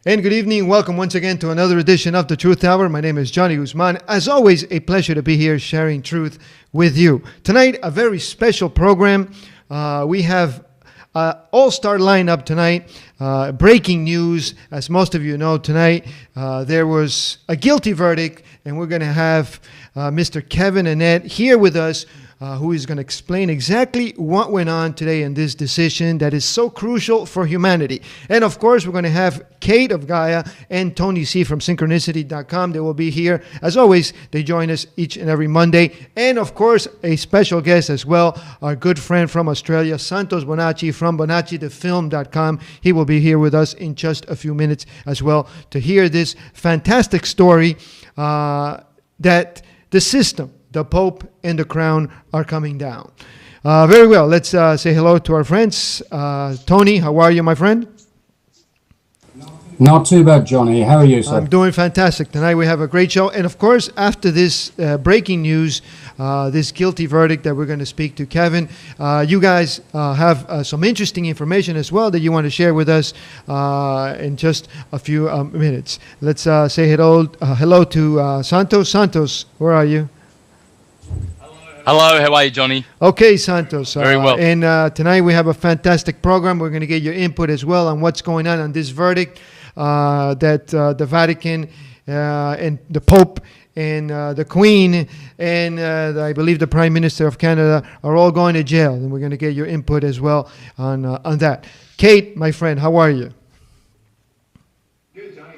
And good evening. Welcome once again to another edition of the Truth Hour. My name is Johnny Guzman. As always, a pleasure to be here sharing truth with you. Tonight, a very special program. We have all-star lineup tonight. Breaking news, as most of you know tonight, there was a guilty verdict, and we're going to have Mr. Kevin Annett here with us, who is going to explain exactly what went on today in this decision that is so crucial for humanity. And of course, we're going to have Kate of Gaia and Tony C from Synchronicity.com. They will be here. As always, they join us each and every Monday. And of course, a special guest as well, our good friend from Australia, Santos Bonacci from BonacciTheFilm.com. He will be here with us in just a few minutes as well to hear this fantastic story that the system, the Pope and the Crown are coming down. Very well. Let's say hello to our friends. Tony, how are you, my friend? Not too bad, Johnny. How are you, sir? I'm doing fantastic. Tonight we have a great show. And of course, after this breaking news, this guilty verdict that we're going to speak to Kevin, you guys have some interesting information as well that you want to share with us in just a few minutes. Let's say hello to Santos. Santos, where are you? Hello, how are you, Johnny? Okay, Santos. Very well. And tonight we have a fantastic program. We're going to get your input as well on what's going on this verdict that the Vatican and the Pope and the Queen and I believe the Prime Minister of Canada are all going to jail. And we're going to get your input as well on that. Kate, my friend, how are you?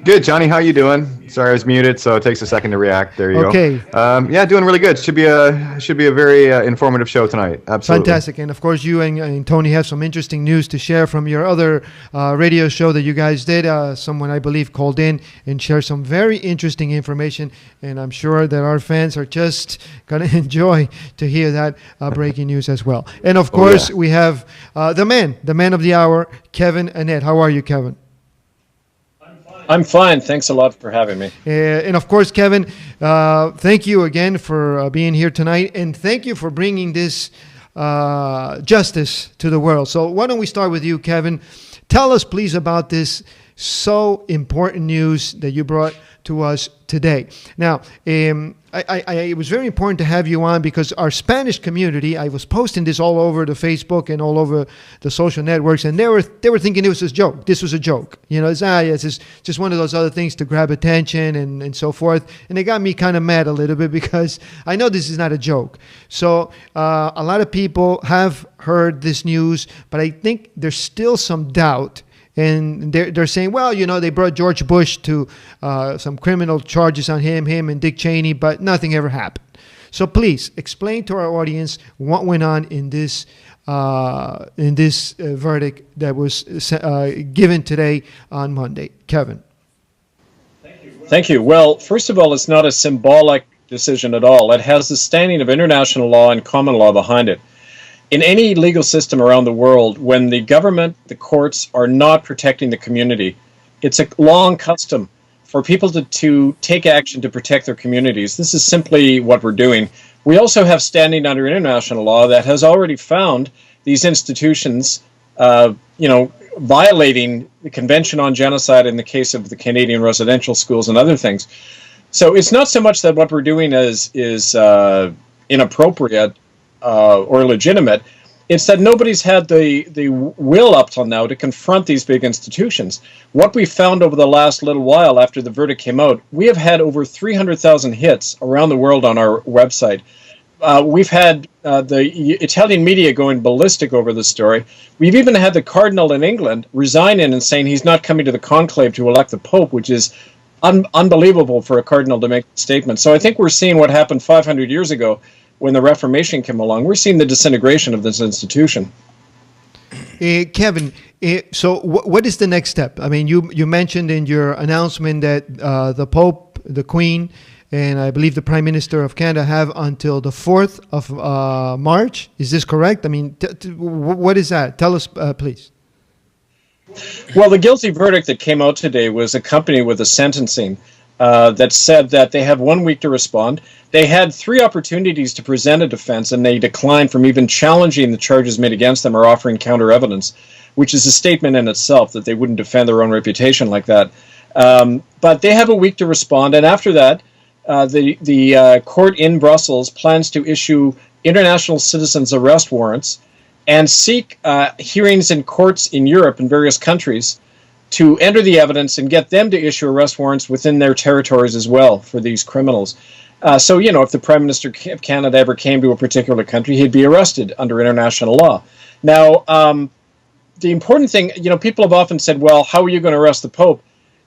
Good, Johnny. How you doing? Sorry, I was muted, so it takes a second to react. There you go. Yeah, doing really good. Should be a very informative show tonight. Absolutely. Fantastic. And of course, you and Tony have some interesting news to share from your other radio show that you guys did. Someone, I believe, called in and shared some very interesting information. And I'm sure that our fans are just going to enjoy to hear that breaking news as well. And of course, we have the man of the hour, Kevin Annett. How are you, Kevin? I'm fine. Thanks a lot for having me. And of course, Kevin, thank you again for being here tonight. And thank you for bringing this justice to the world. So why don't we start with you, Kevin? Tell us, please, about this so important news that you brought to us today. Now, it was very important to have you on because our Spanish community, I was posting this all over the Facebook and all over the social networks, and they were thinking it was a joke. This was a joke. You know, it's just one of those other things to grab attention and so forth. And it got me kind of mad a little bit because I know this is not a joke. So a lot of people have heard this news, but I think there's still some doubt. And they're saying, well, you know, they brought George Bush to some criminal charges on him and Dick Cheney, but nothing ever happened. So please explain to our audience what went on in this verdict that was given today on Monday. Kevin. Thank you. Well, first of all, it's not a symbolic decision at all. It has the standing of international law and common law behind it. In any legal system around the world, when the government, the courts are not protecting the community, it's a long custom for people to take action to protect their communities. This is simply what we're doing. We also have standing under international law that has already found these institutions, violating the Convention on Genocide in the case of the Canadian residential schools and other things. So it's not so much that what we're doing is inappropriate or legitimate. It's that nobody's had the will up till now to confront these big institutions. What we found over the last little while after the verdict came out, we have had over 300,000 hits around the world on our website. We've had the Italian media going ballistic over the story. We've even had the Cardinal in England resign and saying he's not coming to the conclave to elect the Pope, which is unbelievable for a Cardinal to make a statement. So I think we're seeing what happened 500 years ago when the Reformation came along. We're seeing the disintegration of this institution. Kevin, so what is the next step? I mean, you mentioned in your announcement that the Pope, the Queen, and I believe the Prime Minister of Canada have until the 4th of March. Is this correct? I mean, what is that? Tell us, please. Well, the guilty verdict that came out today was accompanied with a sentencing that said that they have 1 week to respond. They had 3 opportunities to present a defense, and they declined from even challenging the charges made against them or offering counter evidence, which is a statement in itself that they wouldn't defend their own reputation like that. But they have a week to respond, and after that, the court in Brussels plans to issue international citizens arrest warrants and seek hearings in courts in Europe and various countries to enter the evidence and get them to issue arrest warrants within their territories as well for these criminals. So, you know, if the Prime Minister of Canada ever came to a particular country, he'd be arrested under international law. Now, the important thing, you know, people have often said, well, how are you going to arrest the Pope?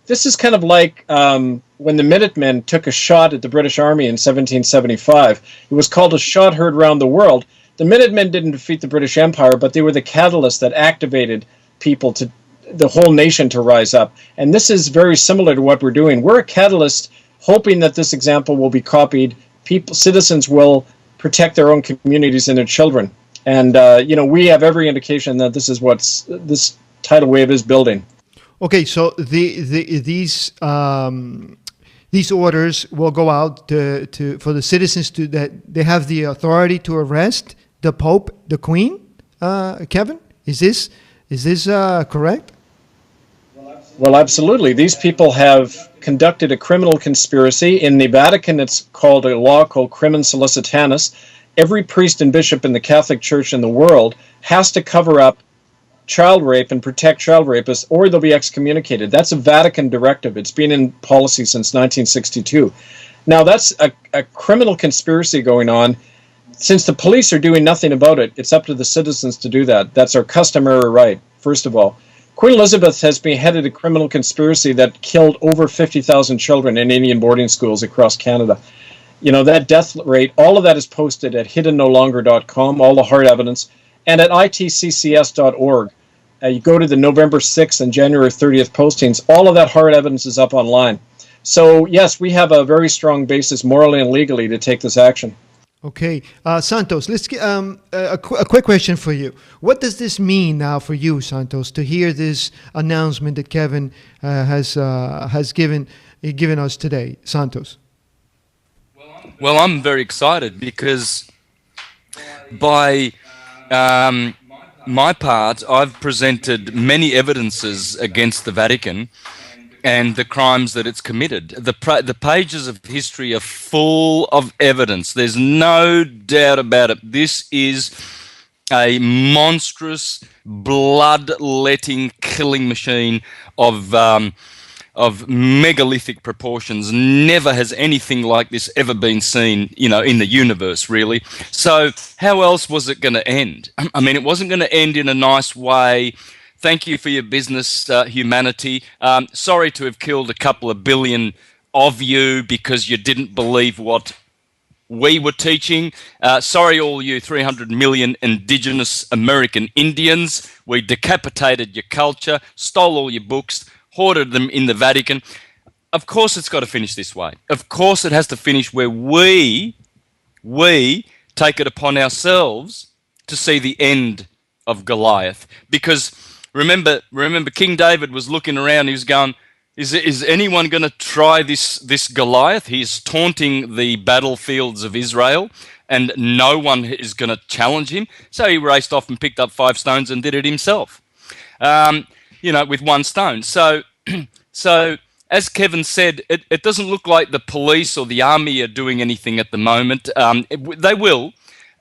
This is kind of like when the Minutemen took a shot at the British Army in 1775. It was called a shot heard round the world. The Minutemen didn't defeat the British Empire, but they were the catalyst that activated people to the whole nation to rise up. And this is very similar to what we're doing. We're a catalyst hoping that this example will be copied. Citizens will protect their own communities and their children. And, you know, we have every indication that this is what this tidal wave is building. Okay, so these orders will go out for the citizens that they have the authority to arrest the Pope, the Queen. Kevin, is this correct? Well, absolutely. These people have conducted a criminal conspiracy. In the Vatican, it's called a law called Crimen Solicitanus. Every priest and bishop in the Catholic Church in the world has to cover up child rape and protect child rapists, or they'll be excommunicated. That's a Vatican directive. It's been in policy since 1962. Now, that's a criminal conspiracy going on. Since the police are doing nothing about it, it's up to the citizens to do that. That's our customary right, first of all. Queen Elizabeth has beheaded a criminal conspiracy that killed over 50,000 children in Indian boarding schools across Canada. You know, that death rate, all of that is posted at hiddennolonger.com, all the hard evidence, and at itccs.org. You go to the November 6th and January 30th postings, all of that hard evidence is up online. So, yes, we have a very strong basis morally and legally to take this action. Okay. Santos, let's get a quick question for you. What does this mean now for you, Santos, to hear this announcement that Kevin has given us today? Santos. Well, I'm very excited because by my part, I've presented many evidences against the Vatican and the crimes that it's committed. The pages of history are full of evidence. There's no doubt about it. This is a monstrous, blood-letting killing machine of megalithic proportions. Never has anything like this ever been seen, you know, in the universe, really. So how else was it going to end? I mean, it wasn't going to end in a nice way. Thank you for your business, humanity. Sorry to have killed a couple of billion of you because you didn't believe what we were teaching. Sorry, all you 300 million indigenous American Indians. We decapitated your culture, stole all your books, hoarded them in the Vatican. Of course it's got to finish this way. Of course it has to finish where we take it upon ourselves to see the end of Goliath. Because remember King David was looking around, he was going, is anyone going to try this Goliath? He's taunting the battlefields of Israel and no one is going to challenge him. So he raced off and picked up 5 stones and did it himself. You know, with 1 stone. So as Kevin said, it doesn't look like the police or the army are doing anything at the moment. They will,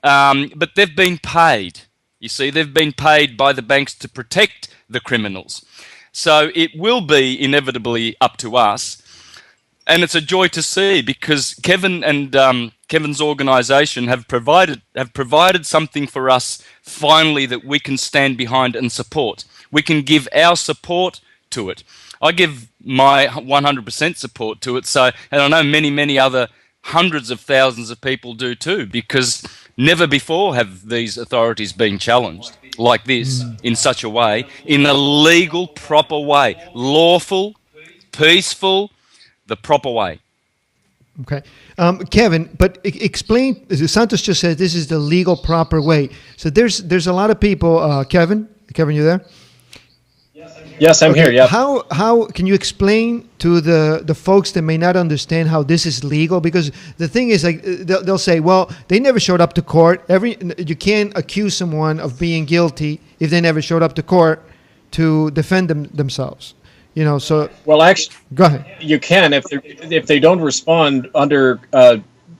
but they've been paid. You see, they've been paid by the banks to protect the criminals. So it will be inevitably up to us. And it's a joy to see because Kevin and Kevin's organisation have provided something for us finally that we can stand behind and support. We can give our support to it. I give my 100% support to it. So, and I know many other hundreds of thousands of people do too, because never before have these authorities been challenged like this in such a way, in a legal, proper way, lawful, peaceful, the proper way. Okay. Kevin, but explain, Santos just said this is the legal, proper way. So there's a lot of people, Kevin, you there? Yes, I'm here. Yeah. How can you explain to the folks that may not understand how this is legal? Because the thing is, like, they'll say, well, they never showed up to court. You can't accuse someone of being guilty if they never showed up to court to defend themselves. So Well, actually, go ahead. you can if they don't respond under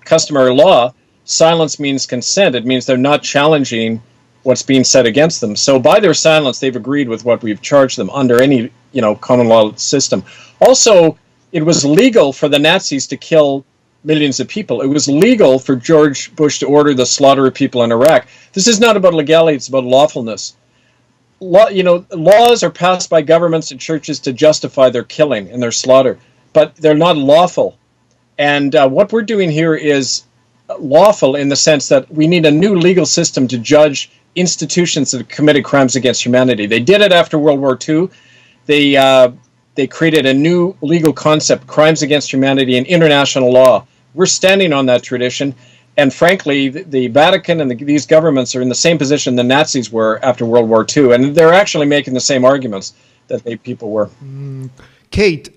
customary law. Silence means consent. It means they're not challenging what's being said against them. So by their silence, they've agreed with what we've charged them under any common law system. Also, it was legal for the Nazis to kill millions of people. It was legal for George Bush to order the slaughter of people in Iraq. This is not about legality; it's about lawfulness. Laws are passed by governments and churches to justify their killing and their slaughter, but they're not lawful. And what we're doing here is lawful in the sense that we need a new legal system to judge institutions that have committed crimes against humanity. They did it after World War II. They created a new legal concept, crimes against humanity in international law. We're standing on that tradition. And frankly, the Vatican and these governments are in the same position the Nazis were after World War II. And they're actually making the same arguments that people were. Kate,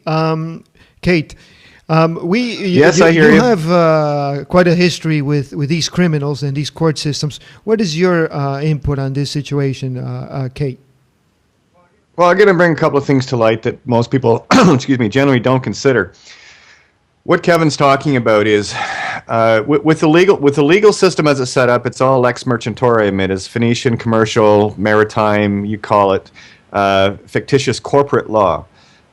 Yes, I hear you. You have quite a history with these criminals and these court systems. What is your input on this situation, Kate? Well, I'm going to bring a couple of things to light that most people, generally don't consider. What Kevin's talking about is with the legal system as it's set up, it's all lex merchantorium. It is Phoenician, commercial, maritime, you call it, fictitious corporate law.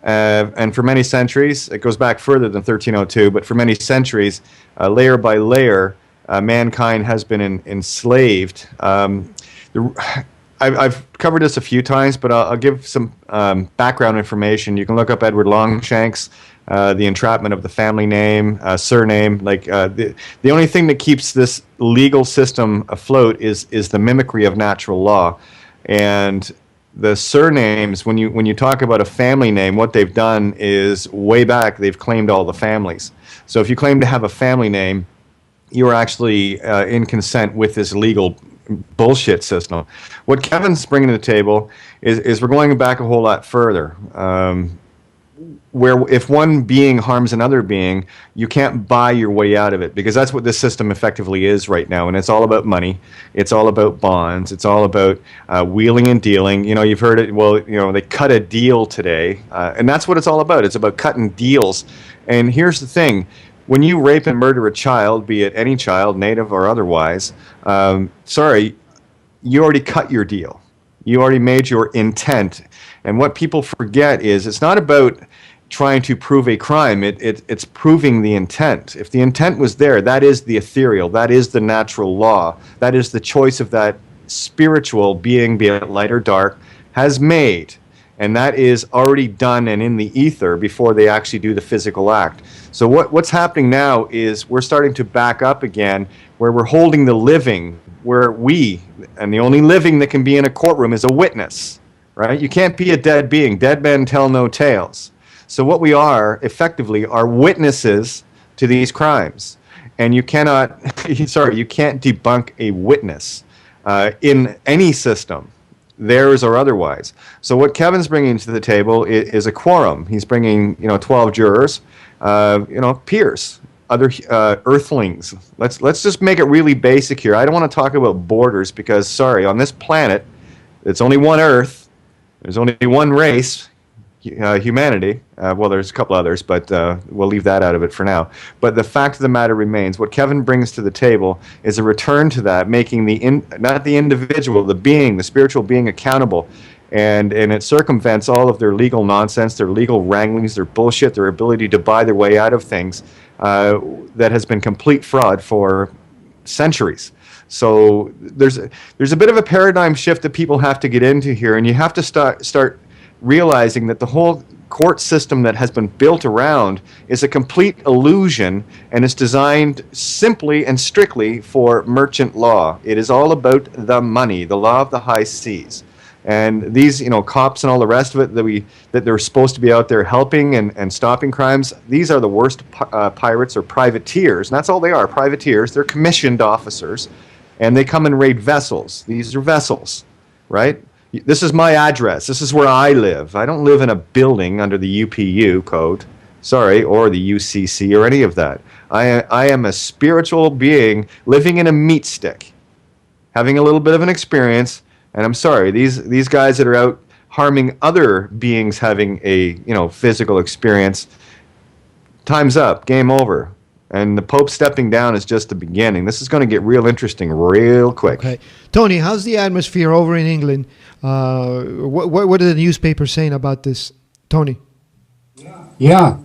And for many centuries, it goes back further than 1302, but for many centuries, layer by layer, mankind has been enslaved. I've covered this a few times, but I'll give some background information. You can look up Edward Longshanks, the entrapment of the family name, surname. The only thing that keeps this legal system afloat is the mimicry of natural law. And the surnames, when you talk about a family name, what they've done is way back, they've claimed all the families. So if you claim to have a family name, you are actually in consent with this legal bullshit system. What Kevin's bringing to the table is we're going back a whole lot further. Where if one being harms another being, you can't buy your way out of it, because that's what this system effectively is right now. And it's all about money. It's all about bonds. It's all about wheeling and dealing. You've heard it. Well, they cut a deal today, and that's what it's all about. It's about cutting deals. And here's the thing. When you rape and murder a child, be it any child, native or otherwise, you already cut your deal. You already made your intent. And what people forget is it's not about trying to prove a crime. It's proving the intent. If the intent was there, that is the ethereal. That is the natural law. That is the choice of that spiritual being, be it light or dark, has made. And that is already done and in the ether before they actually do the physical act. So what's happening now is we're starting to back up again, where we're holding the living, where and the only living that can be in a courtroom is a witness, right? You can't be a dead being. Dead men tell no tales. So what we are, effectively, are witnesses to these crimes. And you cannot, you can't debunk a witness in any system, theirs or otherwise. So what Kevin's bringing to the table is a quorum. He's bringing, 12 jurors, peers, other earthlings. Let's just make it really basic here. I don't want to talk about borders because, on this planet, it's only one Earth. There's only one race, humanity. Well, there's a couple others, but we'll leave that out of it for now. But the fact of the matter remains, what Kevin brings to the table is a return to that, making not the individual, the being, the spiritual being accountable. And it circumvents all of their legal nonsense, their legal wranglings, their bullshit, their ability to buy their way out of things that has been complete fraud for centuries. So there's a bit of a paradigm shift that people have to get into here, and you have to start realizing that the whole court system that has been built around is a complete illusion, and it's designed simply and strictly for merchant law. It is all about the money, the law of the high seas. And these, cops and all the rest of it that they're supposed to be out there helping and stopping crimes, these are the worst pirates or privateers. And that's all they are, privateers. They're commissioned officers, and they come and raid vessels. These are vessels, right? This is my address. This is where I live. I don't live in a building under the UPU code, or the UCC or any of that. I am a spiritual being living in a meat stick, having a little bit of an experience. And I'm sorry, these guys that are out harming other beings having a, physical experience, time's up, game over. And the Pope stepping down is just the beginning. This is going to get real interesting real quick. Okay. Tony, how's the atmosphere over in England? What are the newspapers saying about this, Tony? Yeah,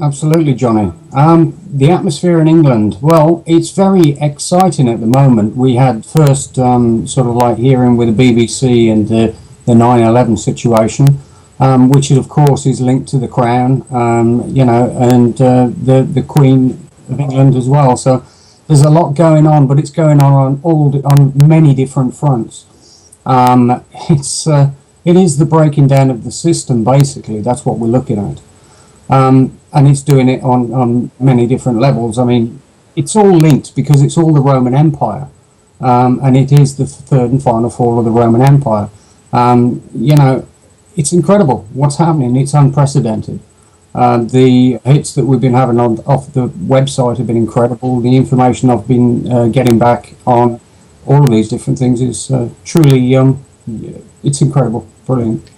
absolutely, Johnny. The atmosphere in England, well, it's very exciting at the moment. We had first sort of like hearing with the BBC and the 9/11 situation, which of course is linked to the Crown, and the Queen of England as well. So there's a lot going on, but it's going on on many different fronts. It is the breaking down of the system, basically. That's what we're looking at. And it's doing it on many different levels. I mean, it's all linked because it's all the Roman Empire, and it is the third and final fall of the Roman Empire. It's incredible what's happening. It's unprecedented. The hits that we've been having off the website have been incredible. The information I've been getting back on all of these different things is truly, it's incredible, brilliant.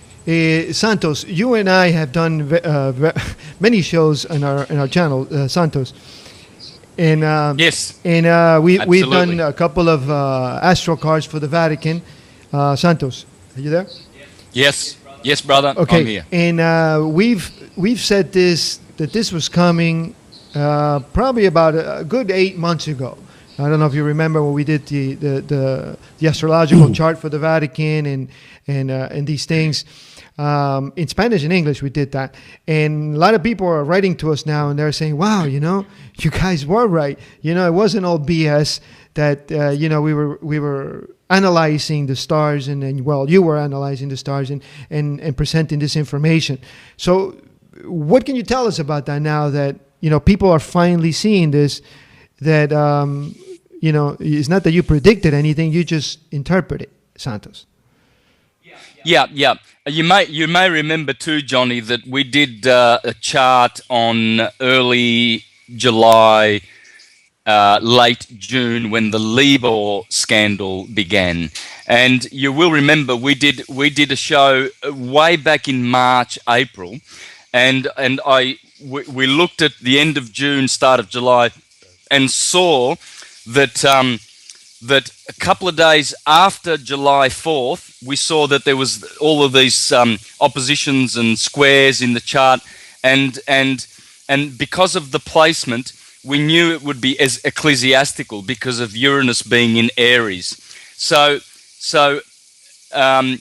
Santos, you and I have done many shows on our channel, Santos, and yes, and we've done a couple of astral cards for the Vatican. Santos, are you there? Yes, brother. Okay, I'm here. And we've said that this was coming probably about a good 8 months ago. I don't know if you remember when we did the astrological chart for the Vatican and these things. In Spanish and English, we did that. And a lot of people are writing to us now, and they're saying, wow, you guys were right. It wasn't all BS that, we were analyzing the stars and you were analyzing the stars and presenting this information. So what can you tell us about that now that, people are finally seeing this, that, it's not that you predicted anything, you just interpret it, Santos. Yeah. You may remember too, Johnny, that we did a chart on early July, late June, when the Libor scandal began, and you will remember we did a show way back in March, April, and we looked at the end of June, start of July, and saw that. That a couple of days after July 4th, we saw that there was all of these oppositions and squares in the chart, and because of the placement, we knew it would be as ecclesiastical because of Uranus being in Aries. So I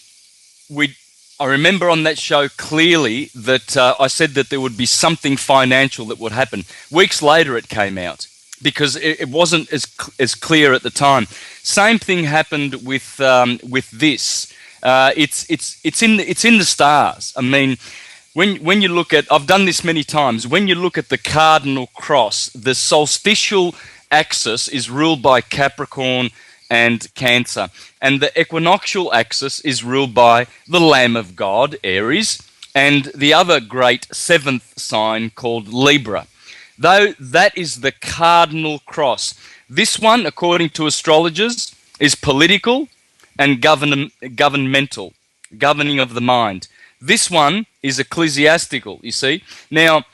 remember on that show clearly that I said that there would be something financial that would happen. Weeks later, it came out, because it wasn't as clear at the time. Same thing happened with this. It's in the stars. I mean, when you look at, I've done this many times. When you look at the cardinal cross, the solstitial axis is ruled by Capricorn and Cancer, and the equinoctial axis is ruled by the Lamb of God, Aries, and the other great seventh sign called Libra. Though that is the cardinal cross. This one, according to astrologers, is political and governmental, governing of the mind. This one is ecclesiastical, you see. Now,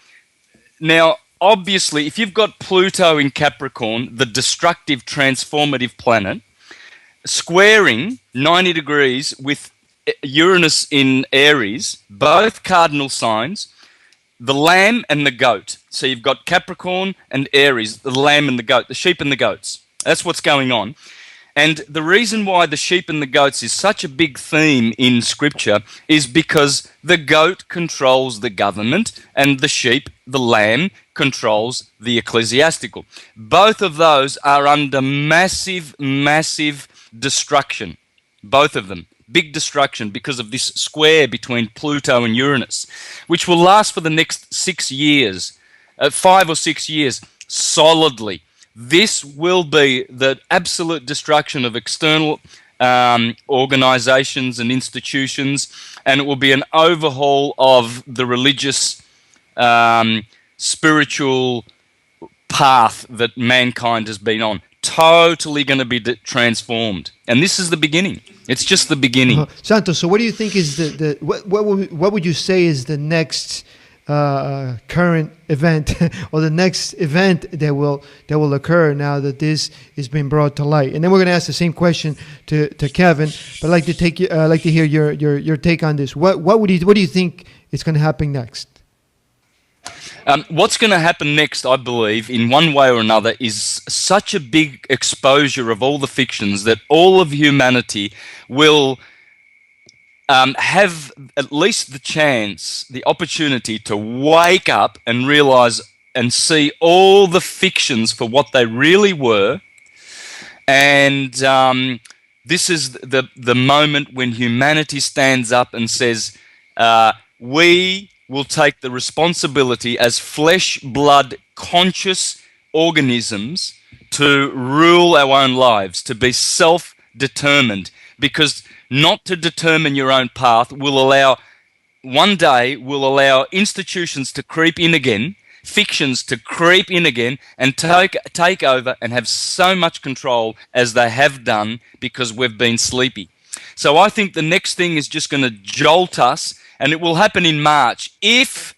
obviously, if you've got Pluto in Capricorn, the destructive, transformative planet, squaring 90 degrees with Uranus in Aries, both cardinal signs, the lamb and the goat. So you've got Capricorn and Aries, the lamb and the goat, the sheep and the goats. That's what's going on. And the reason why the sheep and the goats is such a big theme in Scripture is because the goat controls the government and the sheep, the lamb, controls the ecclesiastical. Both of those are under massive, massive destruction. Both of them. Big destruction because of this square between Pluto and Uranus, which will last for the next 6 years, 5 or 6 years, solidly. This will be the absolute destruction of external organizations and institutions, and it will be an overhaul of the religious, spiritual path that mankind has been on. totally going to be transformed. And this is the beginning. It's just the beginning. Santos, so what do you think is what would you say is the next current event or the next event that will occur now that this is being brought to light? And then we're going to ask the same question to Kevin, but I'd like to hear your take on this. What do you think is going to happen next? What's going to happen next, I believe, in one way or another, is such a big exposure of all the fictions that all of humanity will have at least the chance, the opportunity to wake up and realize and see all the fictions for what they really were. And this is the moment when humanity stands up and says, we will take the responsibility as flesh, blood, conscious organisms to rule our own lives, to be self-determined, because not to determine your own path will allow institutions to creep in again, fictions to creep in again and take over and have so much control as they have done because we've been sleepy. So I think the next thing is just going to jolt us, and it will happen in March. If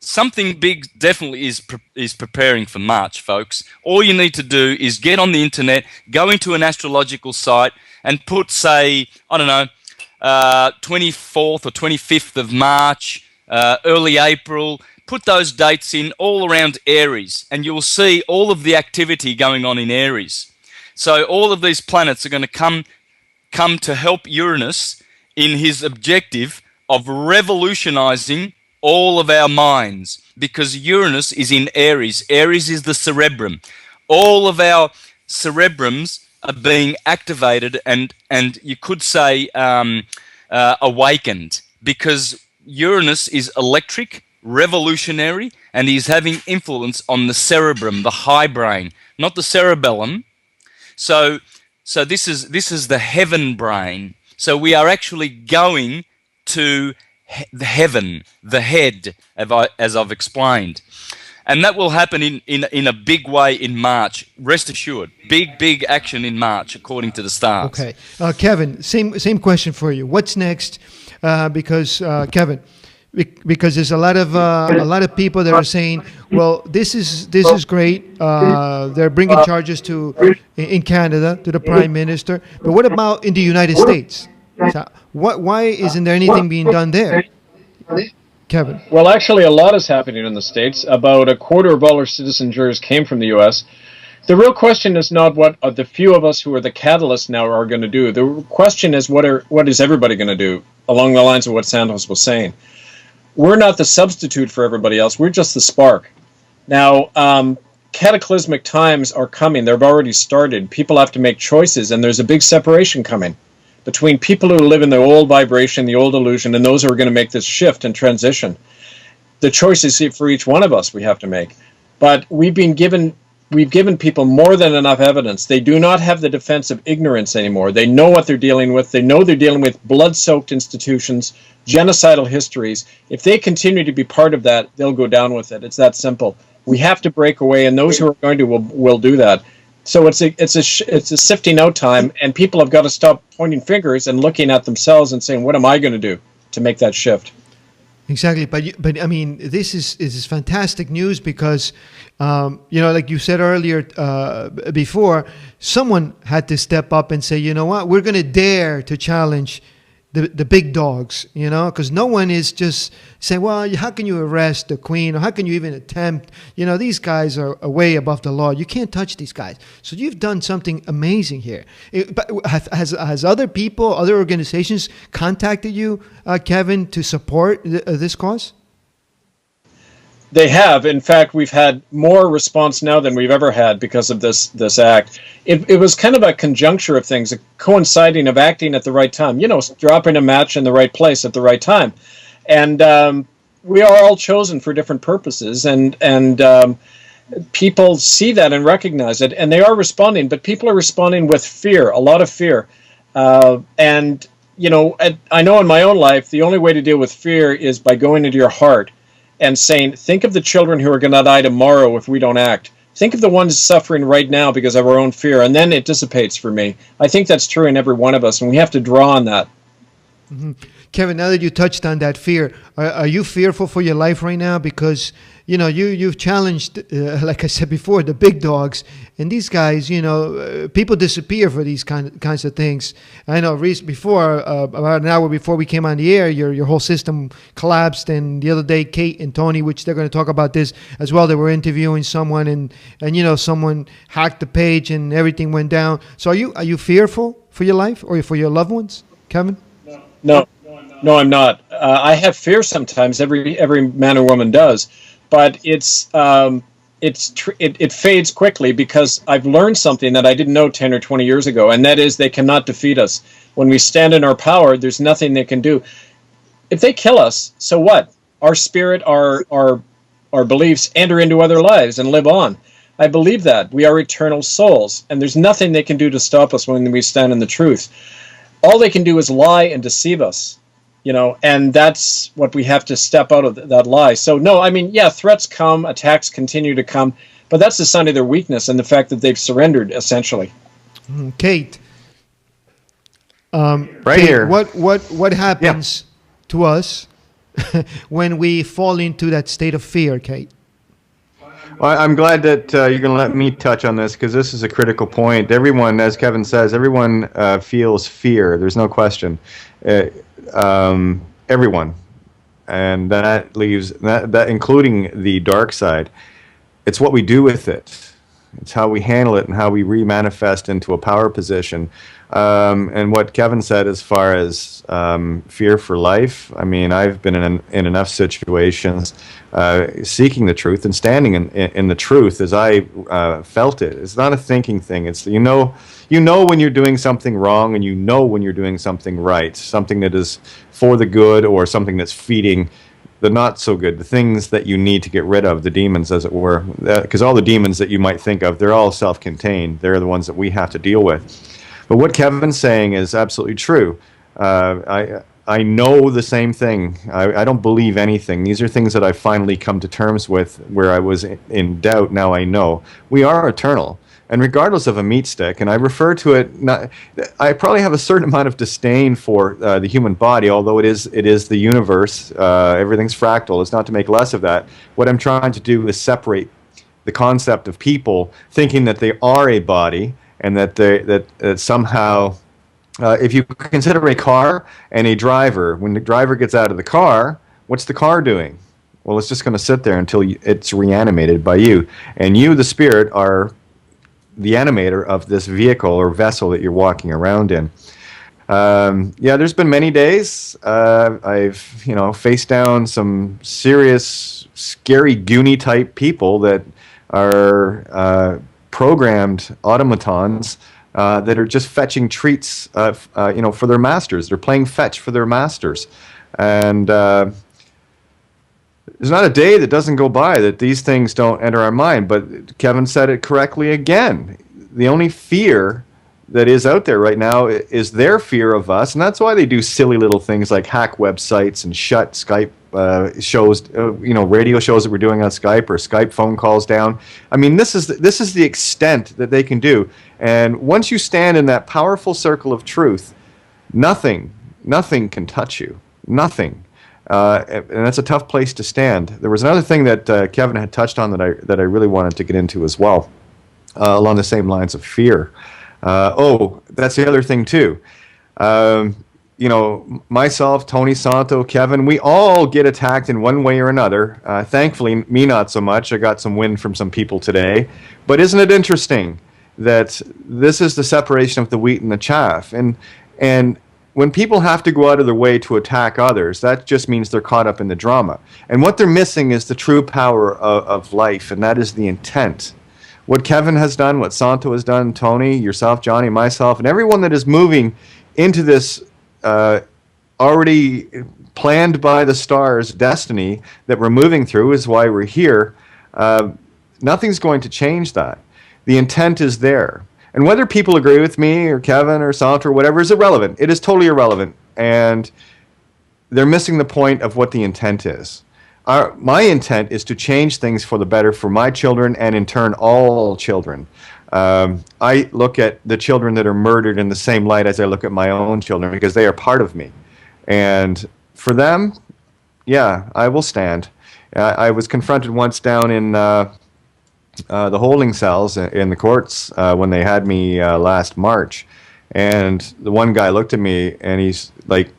something big definitely is preparing for March, folks, all you need to do is get on the internet, go into an astrological site and put, say, I don't know, 24th or 25th of March, early April, put those dates in all around Aries, and you'll see all of the activity going on in Aries. So all of these planets are going to come to help Uranus in his objective of revolutionizing all of our minds, because Uranus is in Aries. Aries is the cerebrum. All of our cerebrums are being activated and you could say awakened, because Uranus is electric, revolutionary, and he's having influence on the cerebrum, the high brain, not the cerebellum. So this is the heaven brain. So we are actually going to the heaven, the head, as I've explained. And that will happen in a big way in March. Rest assured, big action in March, according to the stars. Okay, Kevin, same question for you. What's next? Because Kevin, because there's a lot of people that are saying, well, this is great. They're bringing charges in Canada to the Prime Minister, but what about in the United States? So why isn't there anything being done there, Kevin? Well, actually, a lot is happening in the States. About a quarter of all our citizen jurors came from the U.S. The real question is not what the few of us who are the catalysts now are going to do. The question is what is everybody going to do, along the lines of what Santos was saying. We're not the substitute for everybody else. We're just the spark. Now, cataclysmic times are coming. They've already started. People have to make choices, and there's a big separation coming between people who live in the old vibration, the old illusion, and those who are going to make this shift and transition. The choice is for each one of us we have to make. But we've given people more than enough evidence. They do not have the defense of ignorance anymore. They know what they're dealing with. They know they're dealing with blood-soaked institutions, genocidal histories. If they continue to be part of that, they'll go down with it. It's that simple. We have to break away, and those who are going to will do that. So it's a sifting out time, and people have got to stop pointing fingers and looking at themselves and saying, "What am I going to do to make that shift?" Exactly, but I mean, this is fantastic news because, like you said earlier before, someone had to step up and say, you know what, we're going to dare to challenge the big dogs, because no one is just saying, well, how can you arrest the Queen, or how can you even attempt? These guys are way above the law. You can't touch these guys. So you've done something amazing here. But has other people, other organizations contacted you, Kevin, to support this cause? They have. In fact, we've had more response now than we've ever had because of this act. It was kind of a conjuncture of things, a coinciding of acting at the right time, dropping a match in the right place at the right time. And we are all chosen for different purposes, and people see that and recognize it, and they are responding, but people are responding with fear, a lot of fear. And, I know in my own life, the only way to deal with fear is by going into your heart and saying, think of the children who are going to die tomorrow if we don't act. Think of the ones suffering right now because of our own fear, and then it dissipates for me. I think that's true in every one of us, and we have to draw on that. Kevin, now that you touched on that fear, are you fearful for your life right now? Because, you've challenged, like I said before, the big dogs. And these guys, people disappear for these kinds of things. I know before, about an hour before we came on the air, your whole system collapsed. And the other day, Kate and Tony, which they're going to talk about this as well, they were interviewing someone and someone hacked the page and everything went down. So are you fearful for your life or for your loved ones, Kevin? No, I'm not. I have fear sometimes. Every man or woman does, but it fades quickly because I've learned something that I didn't know 10 or 20 years ago, and that is they cannot defeat us. When we stand in our power, there's nothing they can do. If they kill us, so what? Our spirit, our beliefs enter into other lives and live on. I believe that we are eternal souls, and there's nothing they can do to stop us when we stand in the truth. All they can do is lie and deceive us, and that's what we have to step out of that lie. So no, I mean, yeah, threats come, attacks continue to come, but that's the sign of their weakness and the fact that they've surrendered, essentially. Kate, Right Kate, here. what happens to us when we fall into that state of fear, Kate? Well, I'm glad that you're going to let me touch on this because this is a critical point. Everyone, as Kevin says, everyone feels fear. There's no question. Everyone. And that leaves, that including the dark side. It's what we do with it. It's how we handle it and how we remanifest into a power position. And what Kevin said as far as fear for life, I mean, I've been in enough situations seeking the truth and standing in the truth as I felt it. It's not a thinking thing. It's you know when you're doing something wrong and you know when you're doing something right, something that is for the good or something that's feeding the not so good, the things that you need to get rid of, the demons, as it were. Because all the demons that you might think of, they're all self-contained. They're the ones that we have to deal with. But what Kevin's saying is absolutely true. I know the same thing. I don't believe anything. These are things that I've finally come to terms with where I was in doubt. Now I know. We are eternal. And regardless of a meat stick, and I refer to it, I probably have a certain amount of disdain for the human body, although it is the universe. Everything's fractal. It's not to make less of that. What I'm trying to do is separate the concept of people thinking that they are a body and that somehow, if you consider a car and a driver, when the driver gets out of the car, what's the car doing? Well, it's just going to sit there until it's reanimated by you. And you, the spirit, are the animator of this vehicle or vessel that you're walking around in. Yeah, there's been many days. I've faced down some serious, scary, Goonie type people that are programmed automatons that are just fetching treats, for their masters. They're playing fetch for their masters, and there's not a day that doesn't go by that these things don't enter our mind. But Kevin said it correctly again. The only fear that is out there right now is their fear of us, and that's why they do silly little things like hack websites and shut Skype shows, radio shows that we're doing on Skype or Skype phone calls down. I mean, this is the extent that they can do. And once you stand in that powerful circle of truth, nothing can touch you. Nothing. And that's a tough place to stand. There was another thing that Kevin had touched on that I really wanted to get into as well, along the same lines of fear. That's the other thing too. Myself, Tony Santo, Kevin, we all get attacked in one way or another. Thankfully, me not so much. I got some wind from some people today. But isn't it interesting that this is the separation of the wheat and the chaff? And when people have to go out of their way to attack others, that just means they're caught up in the drama. And what they're missing is the true power of life, and that is the intent. What Kevin has done, what Santo has done, Tony, yourself, Johnny, myself, and everyone that is moving into this already planned by the stars destiny that we're moving through is why we're here. Nothing's going to change that. The intent is there. And whether people agree with me or Kevin or Santo or whatever is irrelevant. It is totally irrelevant. And they're missing the point of what the intent is. my intent is to change things for the better for my children and in turn all children. I look at the children that are murdered in the same light as I look at my own children because they are part of me. And for them, yeah, I will stand. I was confronted once down in the holding cells in the courts when they had me last March. And the one guy looked at me and he's like,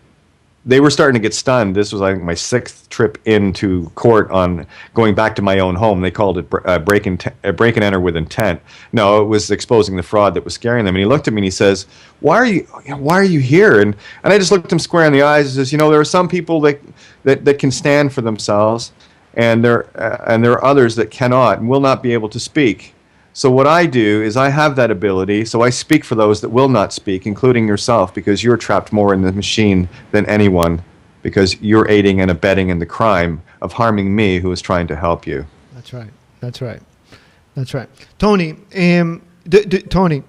they were starting to get stunned. This was, I think, my 6th trip into court on going back to my own home. They called it break and enter with intent. No, it was exposing the fraud that was scaring them. And he looked at me and he says, "Why are you here?" And I just looked him square in the eyes and says, there are some people that can stand for themselves, and there are others that cannot and will not be able to speak. So what I do is I have that ability, so I speak for those that will not speak, including yourself, because you're trapped more in the machine than anyone, because you're aiding and abetting in the crime of harming me who is trying to help you. That's right. That's right. That's right. Tony, Tony,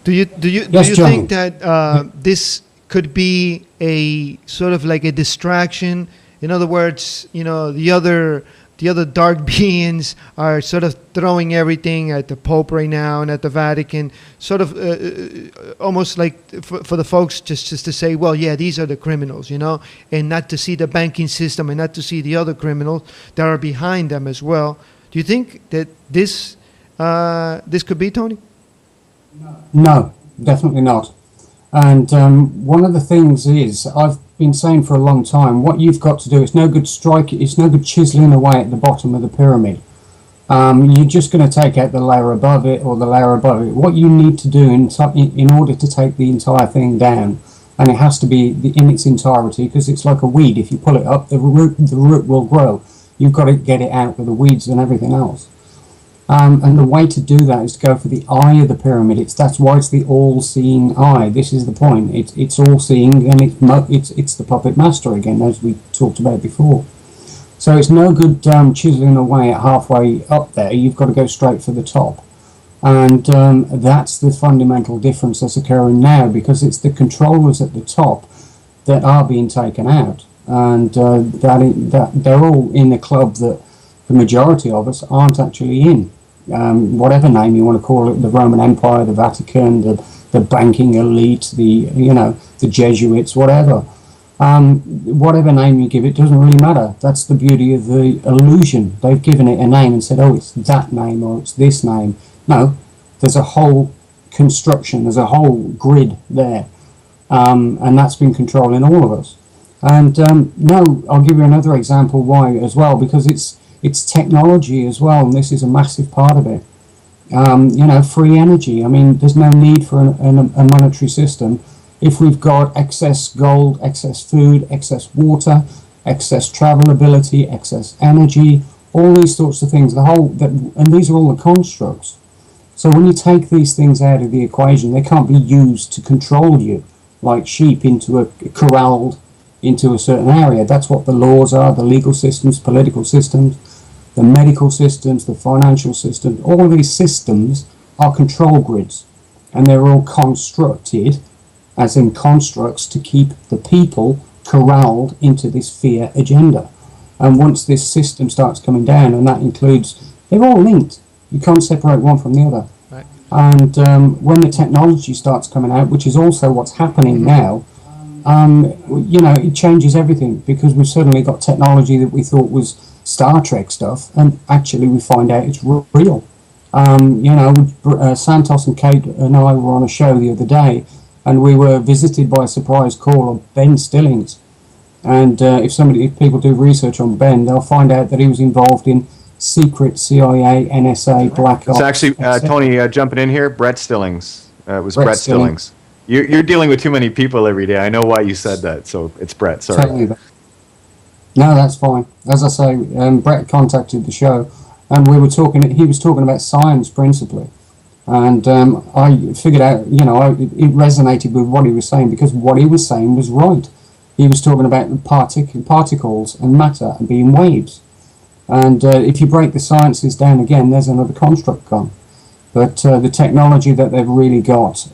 do you think that this could be a sort of like a distraction? In other words, the other dark beings are sort of throwing everything at the Pope right now and at the Vatican, sort of almost like for the folks just to say, well, yeah, these are the criminals, and not to see the banking system and not to see the other criminals that are behind them as well. Do you think that this could be, Tony? No, definitely not. And one of the things is, I've been saying for a long time, what you've got to do, it's no good chiseling away at the bottom of the pyramid. You're just going to take out the layer above it or the layer above it. What you need to do in order to take the entire thing down, and it has to be in its entirety, because it's like a weed. If you pull it up, the root will grow. You've got to get it out with the weeds and everything else. And the way to do that is to go for the eye of the pyramid. That's why it's the all-seeing eye. This is the point. It's all-seeing, and it's the puppet master again, as we talked about before. So it's no good chiseling away at halfway up there. You've got to go straight for the top. And that's the fundamental difference that's occurring now, because it's the controllers at the top that are being taken out. And that they're all in a club that the majority of us aren't actually in. Whatever name you want to call it, the Roman Empire, the Vatican, the banking elite, the Jesuits, whatever. Whatever name you give it doesn't really matter. That's the beauty of the illusion. They've given it a name and said, oh, it's that name or it's this name. No, there's a whole construction, there's a whole grid there. And that's been controlling all of us. And no, I'll give you another example why as well, because it's technology as well, and this is a massive part of it. Free energy. I mean, there's no need for a monetary system if we've got excess gold, excess food, excess water, excess travel ability, excess energy, all these sorts of things. And these are all the constructs. So when you take these things out of the equation, they can't be used to control you like sheep corralled into a certain area. That's what the laws are, the legal systems, political systems, the medical systems, the financial systems. All of these systems are control grids, and they're all constructed, as in constructs, to keep the people corralled into this fear agenda. And once this system starts coming down, and that includes, they're all linked. You can't separate one from the other. Right. And when the technology starts coming out, which is also what's happening now, it changes everything, because we've suddenly got technology that we thought was Star Trek stuff, and actually we find out it's real. Santos and Kate and I were on a show the other day, and we were visited by a surprise call of Ben Stillings. And if people do research on Ben, they'll find out that he was involved in secret CIA, NSA, Black Ops. It's actually, Tony, jumping in here, Brett Stillings. It was Brett Stillings. You're dealing with too many people every day. I know why you said that, so it's Brett. Sorry. Totally. No, that's fine. As I say, Brett contacted the show, and he was talking about science principally. And I figured out, it resonated with what he was saying, because what he was saying was right. He was talking about particles and matter and being waves. And if you break the sciences down again, there's another construct gone. But the technology that they've really got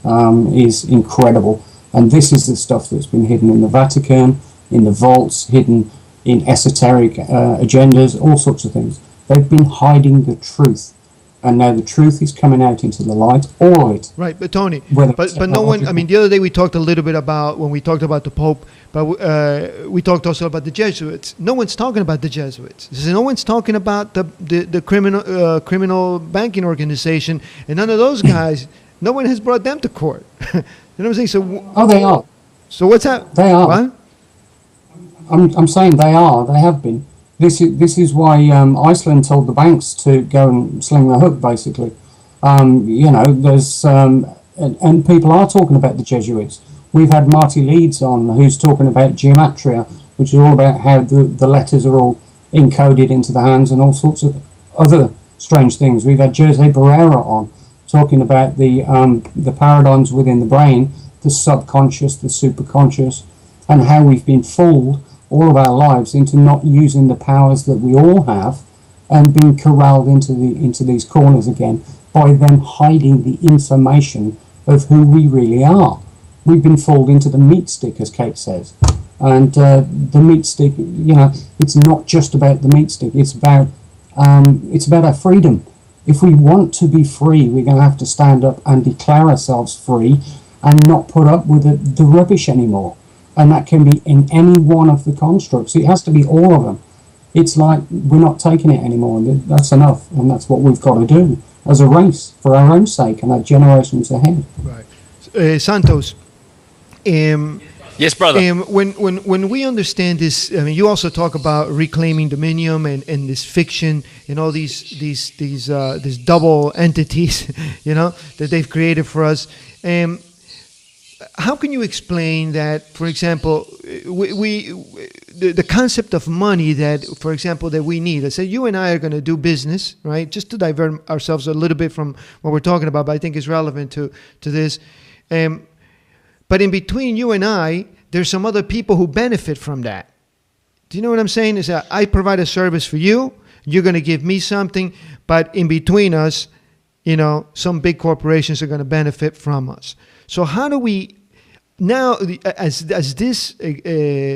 is incredible. And this is the stuff that's been hidden in the Vatican, in the vaults, hidden in esoteric agendas, all sorts of things. They've been hiding the truth. And now the truth is coming out into the light, all of it. Right, but Tony, Whether but it's no one. I technological- mean, the other day we talked a little bit about when we talked about the Pope, but we talked also about the Jesuits. No one's talking about the Jesuits. No one's talking about the criminal banking organization, and none of those guys. No one has brought them to court. You know what I'm saying? So, Oh, they are. so what's that? They are. What? I'm saying they are. They have been. This is why Iceland told the banks to go and sling the hook, basically. You know, there's and people are talking about the Jesuits. We've had Marty Leeds on, who's talking about gematria, which is all about how the letters are all encoded into the hands and all sorts of other strange things. We've had Jose Barrera on, talking about the paradigms within the brain, the subconscious, the superconscious, and how we've been fooled all of our lives into not using the powers that we all have, and being corralled into these corners again by them hiding the information of who we really are. We've been fooled into the meat stick, as Kate says, and the meat stick. You know, it's not just about the meat stick. It's about our freedom. If we want to be free, we're going to have to stand up and declare ourselves free, and not put up with the rubbish anymore. And that can be in any one of the constructs. It has to be all of them. It's like we're not taking it anymore. That's enough, and that's what we've got to do as a race for our own sake and our generations ahead. Right, Santos. Yes, brother. When we understand this, I mean, you also talk about reclaiming dominion and this fiction and all these double entities, you know, that they've created for us. How can you explain that, for example, the concept of money that, for example, that we need? Let's say you and I are going to do business, right? Just to divert ourselves a little bit from what we're talking about, but I think it's relevant to this. But in between you and I, there's some other people who benefit from that. Do you know what I'm saying? Is that I provide a service for you, you're going to give me something, but in between us, you know, some big corporations are going to benefit from us. So how do we now, as this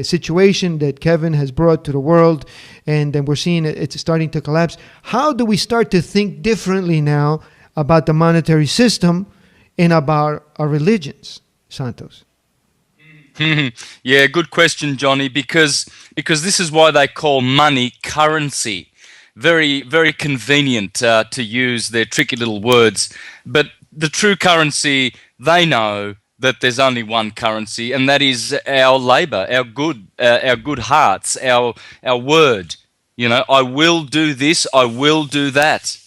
situation that Kevin has brought to the world, and then we're seeing it's starting to collapse, how do we start to think differently now about the monetary system and about our religions, Santos? Yeah, good question, Johnny, because this is why they call money currency. Very, very convenient to use their tricky little words. But the true currency, they know that there's only one currency, and that is our labor, our good hearts, our word. You know, I will do this, I will do that.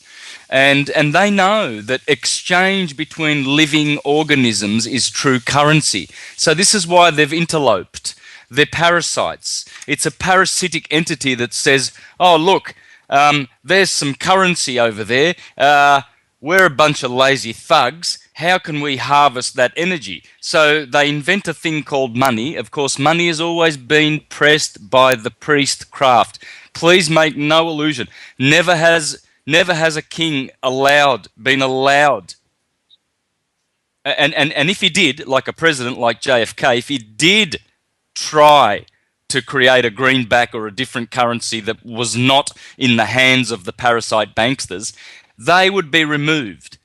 And they know that exchange between living organisms is true currency. So this is why they've interloped. They're parasites. It's a parasitic entity that says, oh, look, there's some currency over there. We're a bunch of lazy thugs. How can we harvest that energy? So they invent a thing called money. Of course, money has always been pressed by the priestcraft. Please make no illusion. Never has a king been allowed. And if he did, like a president like JFK, if he did try to create a greenback or a different currency that was not in the hands of the parasite banksters, they would be removed.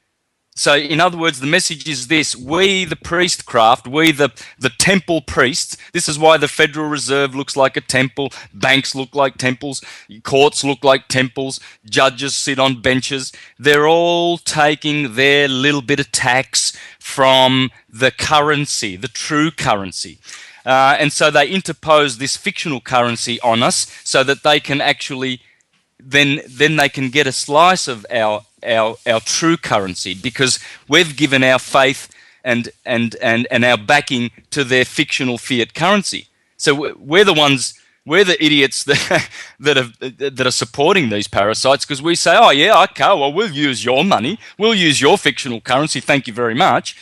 So, in other words, the message is this: we, the priestcraft, we, the temple priests, this is why the Federal Reserve looks like a temple, banks look like temples, courts look like temples, judges sit on benches. They're all taking their little bit of tax from the currency, the true currency. And so they interpose this fictional currency on us so that they can actually then they can get a slice of our true currency, because we've given our faith and our backing to their fictional fiat currency. So we're the idiots that are supporting these parasites, because we say, oh yeah, okay, well, we'll use your money, we'll use your fictional currency, thank you very much.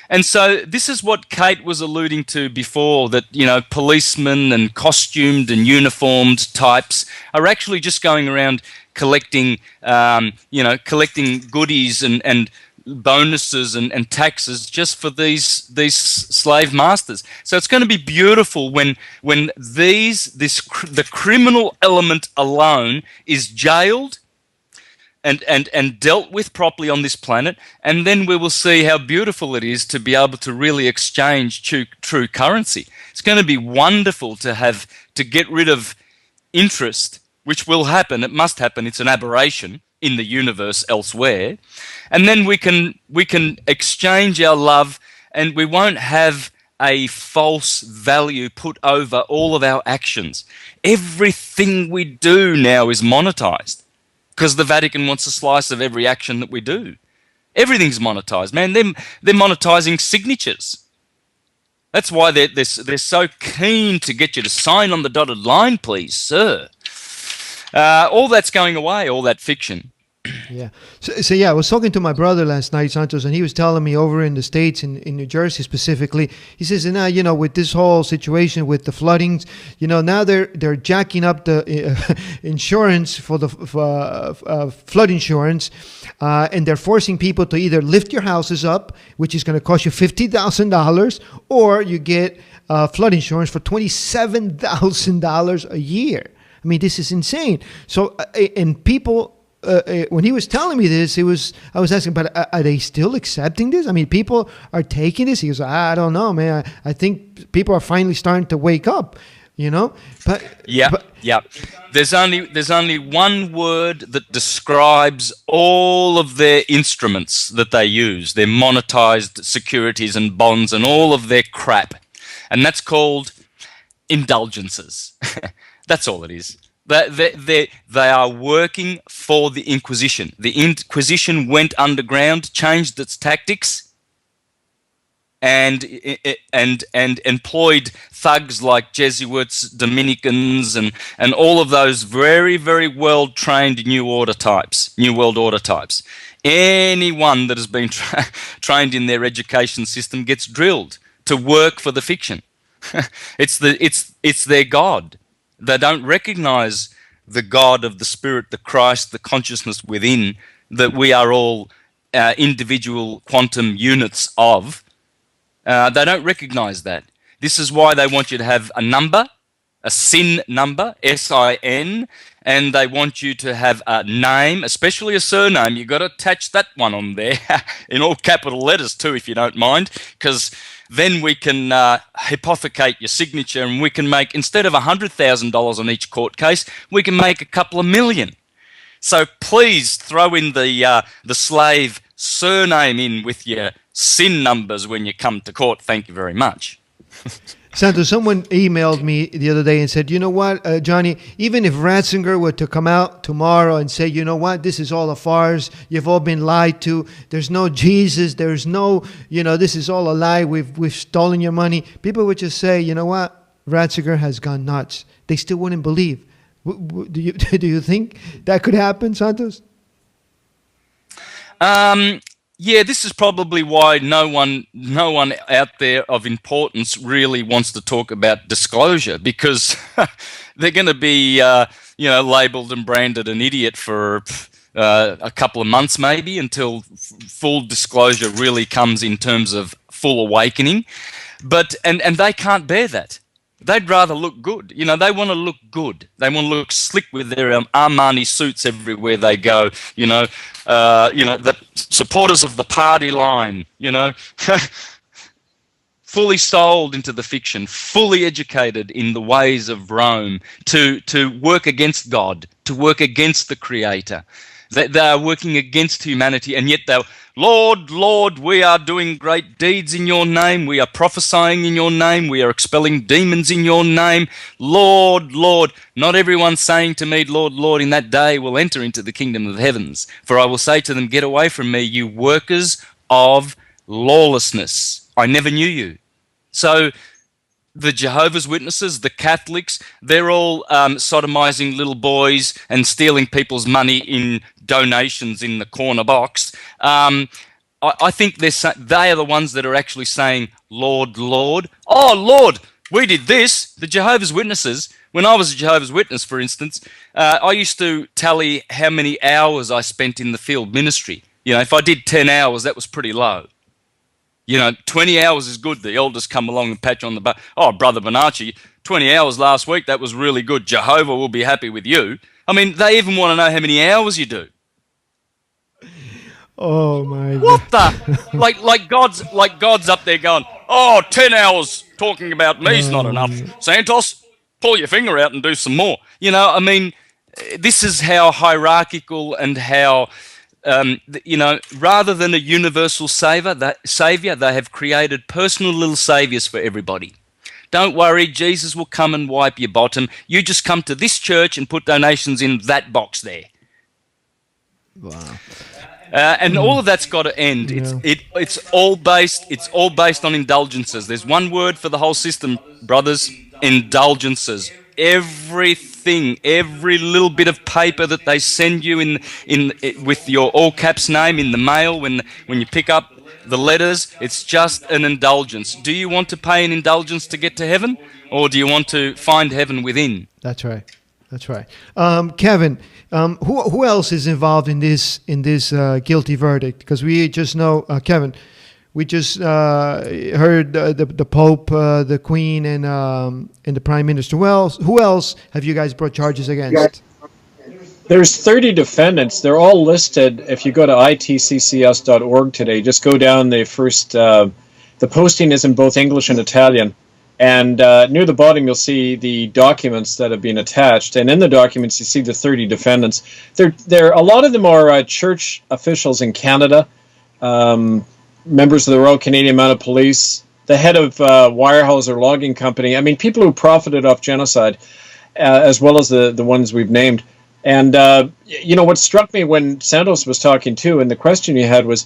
And so this is what Kate was alluding to before, that, you know, policemen and costumed and uniformed types are actually just going around collecting, collecting goodies and bonuses and taxes just for these slave masters. So it's going to be beautiful when the criminal element alone is jailed and dealt with properly on this planet, and then we will see how beautiful it is to be able to really exchange true currency. It's going to be wonderful to get rid of interest, which will happen. It must happen. It's an aberration in the universe elsewhere, and then we can exchange our love, and we won't have a false value put over all of our actions. Everything we do now is monetized, because the Vatican wants a slice of every action that we do. Everything's monetized, man. They're monetizing signatures. That's why they're so keen to get you to sign on the dotted line, please, sir. All that's going away, all that fiction. Yeah. So yeah, I was talking to my brother last night, Santos, and he was telling me over in the States, in New Jersey specifically, he says, now, with this whole situation with the floodings, now they're jacking up the insurance for the flood insurance, and they're forcing people to either lift your houses up, which is going to cost you $50,000, or you get flood insurance for $27,000 a year. I mean, this is insane. So, and people, when he was telling me this, I was asking, but are they still accepting this? I mean, people are taking this. He goes, I don't know, man. I think people are finally starting to wake up, But yeah. There's only one word that describes all of their instruments that they use, their monetized securities and bonds and all of their crap, and that's called indulgences. That's all it is. They are working for the Inquisition. The Inquisition went underground, changed its tactics, and employed thugs like Jesuits, Dominicans, and all of those very, very well trained New World Order types. Anyone that has been trained in their education system gets drilled to work for the fiction. It's their god. They don't recognize the God of the Spirit, the Christ, the consciousness within, that we are all individual quantum units of. They don't recognize that. This is why they want you to have a number, a SIN number, SIN, and they want you to have a name, especially a surname. You've got to attach that one on there in all capital letters too, if you don't mind, because then we can hypothecate your signature, and we can make, instead of $100,000 on each court case, we can make a couple of million. So please throw in the slave surname in with your SIN numbers when you come to court. Thank you very much. Santos, someone emailed me the other day and said, you know what, Johnny, even if Ratzinger were to come out tomorrow and say, you know what, this is all a farce, you've all been lied to, there's no Jesus, there's no, this is all a lie, we've stolen your money, people would just say, you know what, Ratzinger has gone nuts. They still wouldn't believe. Do you think that could happen, Santos? Yeah, this is probably why no one out there of importance really wants to talk about disclosure, because they're going to be, labeled and branded an idiot for a couple of months maybe, until full disclosure really comes in terms of full awakening. But and they can't bear that. They'd rather look good. They want to look good. They want to look slick with their Armani suits everywhere they go. The supporters of the party line, fully sold into the fiction, fully educated in the ways of Rome, to work against God, to work against the Creator. They are working against humanity, and yet they're, Lord, Lord, we are doing great deeds in your name. We are prophesying in your name. We are expelling demons in your name. Lord, Lord. Not everyone saying to me, Lord, Lord, in that day will enter into the kingdom of the heavens. For I will say to them, get away from me, you workers of lawlessness. I never knew you. So the Jehovah's Witnesses, the Catholics, they're all sodomizing little boys and stealing people's money in donations in the corner box. I think they are the ones that are actually saying, Lord, Lord. Oh, Lord, we did this. The Jehovah's Witnesses, when I was a Jehovah's Witness, for instance, I used to tally how many hours I spent in the field ministry. You know, if I did 10 hours, that was pretty low. You know, 20 hours is good. The elders come along and pat you on the back. Oh, Brother Bonacci, 20 hours last week, that was really good. Jehovah will be happy with you. I mean, they even want to know how many hours you do. Oh my What God. the? God's up there going, oh, 10 hours talking about me's not enough. Santos, pull your finger out and do some more. You know, I mean, this is how hierarchical and how, you know, rather than a universal savior, they have created personal little saviors for everybody. Don't worry, Jesus will come and wipe your bottom. You just come to this church and put donations in that box there. Wow. And all of that's got to end. Yeah. It's all based on indulgences. There's one word for the whole system, brothers: indulgences. Everything, every little bit of paper that they send you in with your all caps name in the mail when you pick up the letters, it's just an indulgence. Do you want to pay an indulgence to get to heaven, or do you want to find heaven within? That's right. That's right. Kevin, who else is involved in this guilty verdict? Because we just know, Kevin, we just heard the Pope, the Queen, and the Prime Minister. Who else have you guys brought charges against? There's 30 defendants. They're all listed. If you go to itccs.org today, just go down the first. The posting is in both English and Italian. And near the bottom, you'll see the documents that have been attached. And in the documents, you see the 30 defendants. A lot of them are church officials in Canada, members of the Royal Canadian Mounted Police, the head of Weyerhaeuser Logging Company. I mean, people who profited off genocide, as well as the ones we've named. And, you know, what struck me when Santos was talking too, and the question you had was,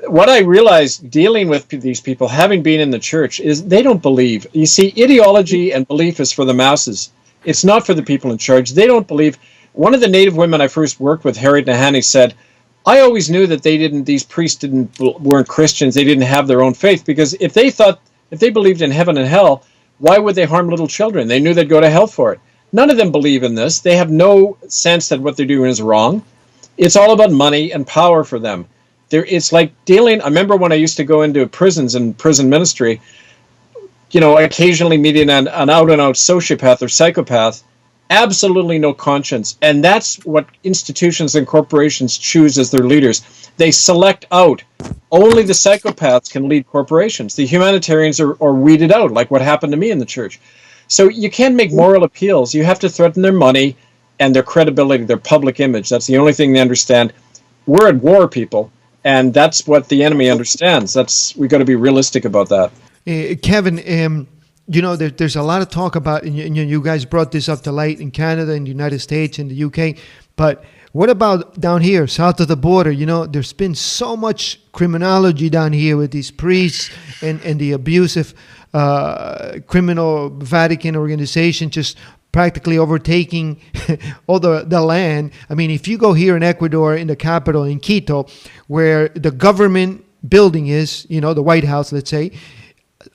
what I realized dealing with these people, having been in the church, is they don't believe. You see, ideology and belief is for the masses. It's not for the people in charge. They don't believe. One of the Native women I first worked with, Harriet Nahani, said, I always knew that these priests weren't Christians. They didn't have their own faith, because if they believed in heaven and hell, why would they harm little children? They knew they'd go to hell for it. None of them believe in this. They have no sense that what they're doing is wrong. It's all about money and power for them. It's like dealing. I remember when I used to go into prisons and prison ministry, you know, occasionally meeting an out-and-out sociopath or psychopath, absolutely no conscience. And that's what institutions and corporations choose as their leaders. They select out. Only the psychopaths can lead corporations. The humanitarians are weeded out, like what happened to me in the church. So you can't make moral appeals. You have to threaten their money and their credibility, their public image. That's the only thing they understand. We're at war, people. And that's what the enemy understands. We've got to be realistic about that. Kevin, you know, there's a lot of talk about, and you guys brought this up to light in Canada, in the United States, in the UK, but what about down here, south of the border? You know, there's been so much criminology down here with these priests and the abusive criminal Vatican organization just practically overtaking all the land. I mean, if you go here in Ecuador, in the capital, in Quito, where the government building is, you know, the White House, let's say,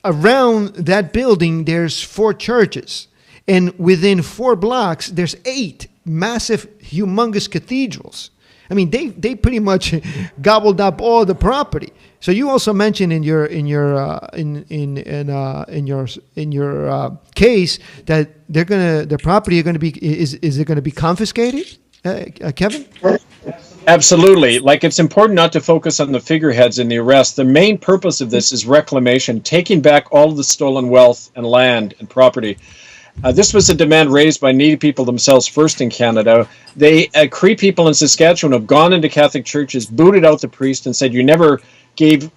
around that building, there's 4 churches. And within 4 blocks, there's 8 massive, humongous cathedrals. I mean, they pretty much gobbled up all the property. So you also mentioned in your case that the property is it going to be confiscated, Kevin? Absolutely. Like, it's important not to focus on the figureheads in the arrest. The main purpose of this is reclamation, taking back all of the stolen wealth and land and property. This was a demand raised by needy people themselves first in Canada. Cree people in Saskatchewan have gone into Catholic churches, booted out the priest, and said, we never gave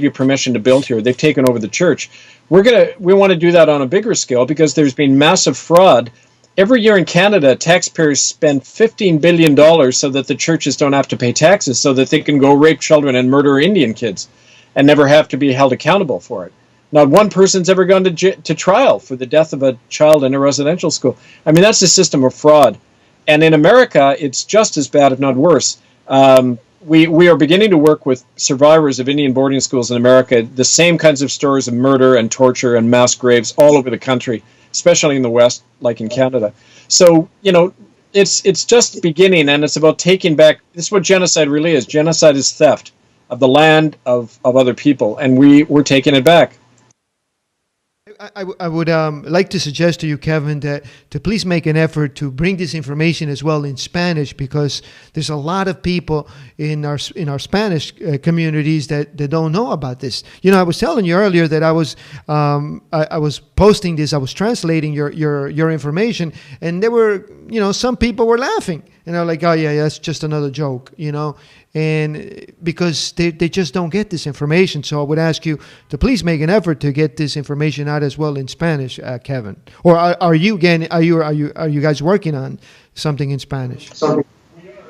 you permission to build here. They've taken over the church. We want to do that on a bigger scale because there's been massive fraud. Every year in Canada, taxpayers spend $15 billion so that the churches don't have to pay taxes, so that they can go rape children and murder Indian kids and never have to be held accountable for it. Not one person's ever gone to trial for the death of a child in a residential school. I mean, that's a system of fraud. And in America, it's just as bad, if not worse. We are beginning to work with survivors of Indian boarding schools in America, the same kinds of stories of murder and torture and mass graves all over the country, especially in the West, like in Canada. So, you know, it's just beginning, and it's about taking back. This is what genocide really is. Genocide is theft of the land of other people, and we're taking it back. I would like to suggest to you, Kevin, that to please make an effort to bring this information as well in Spanish, because there's a lot of people in our Spanish communities that don't know about this. You know, I was telling you earlier that I was posting this, I was translating your information, and there were, you know, some people were laughing, and they're like, oh yeah, that's just another joke, you know. And because they just don't get this information. So I would ask you to please make an effort to get this information out as well in Spanish, Kevin. Or are you guys working on something in Spanish?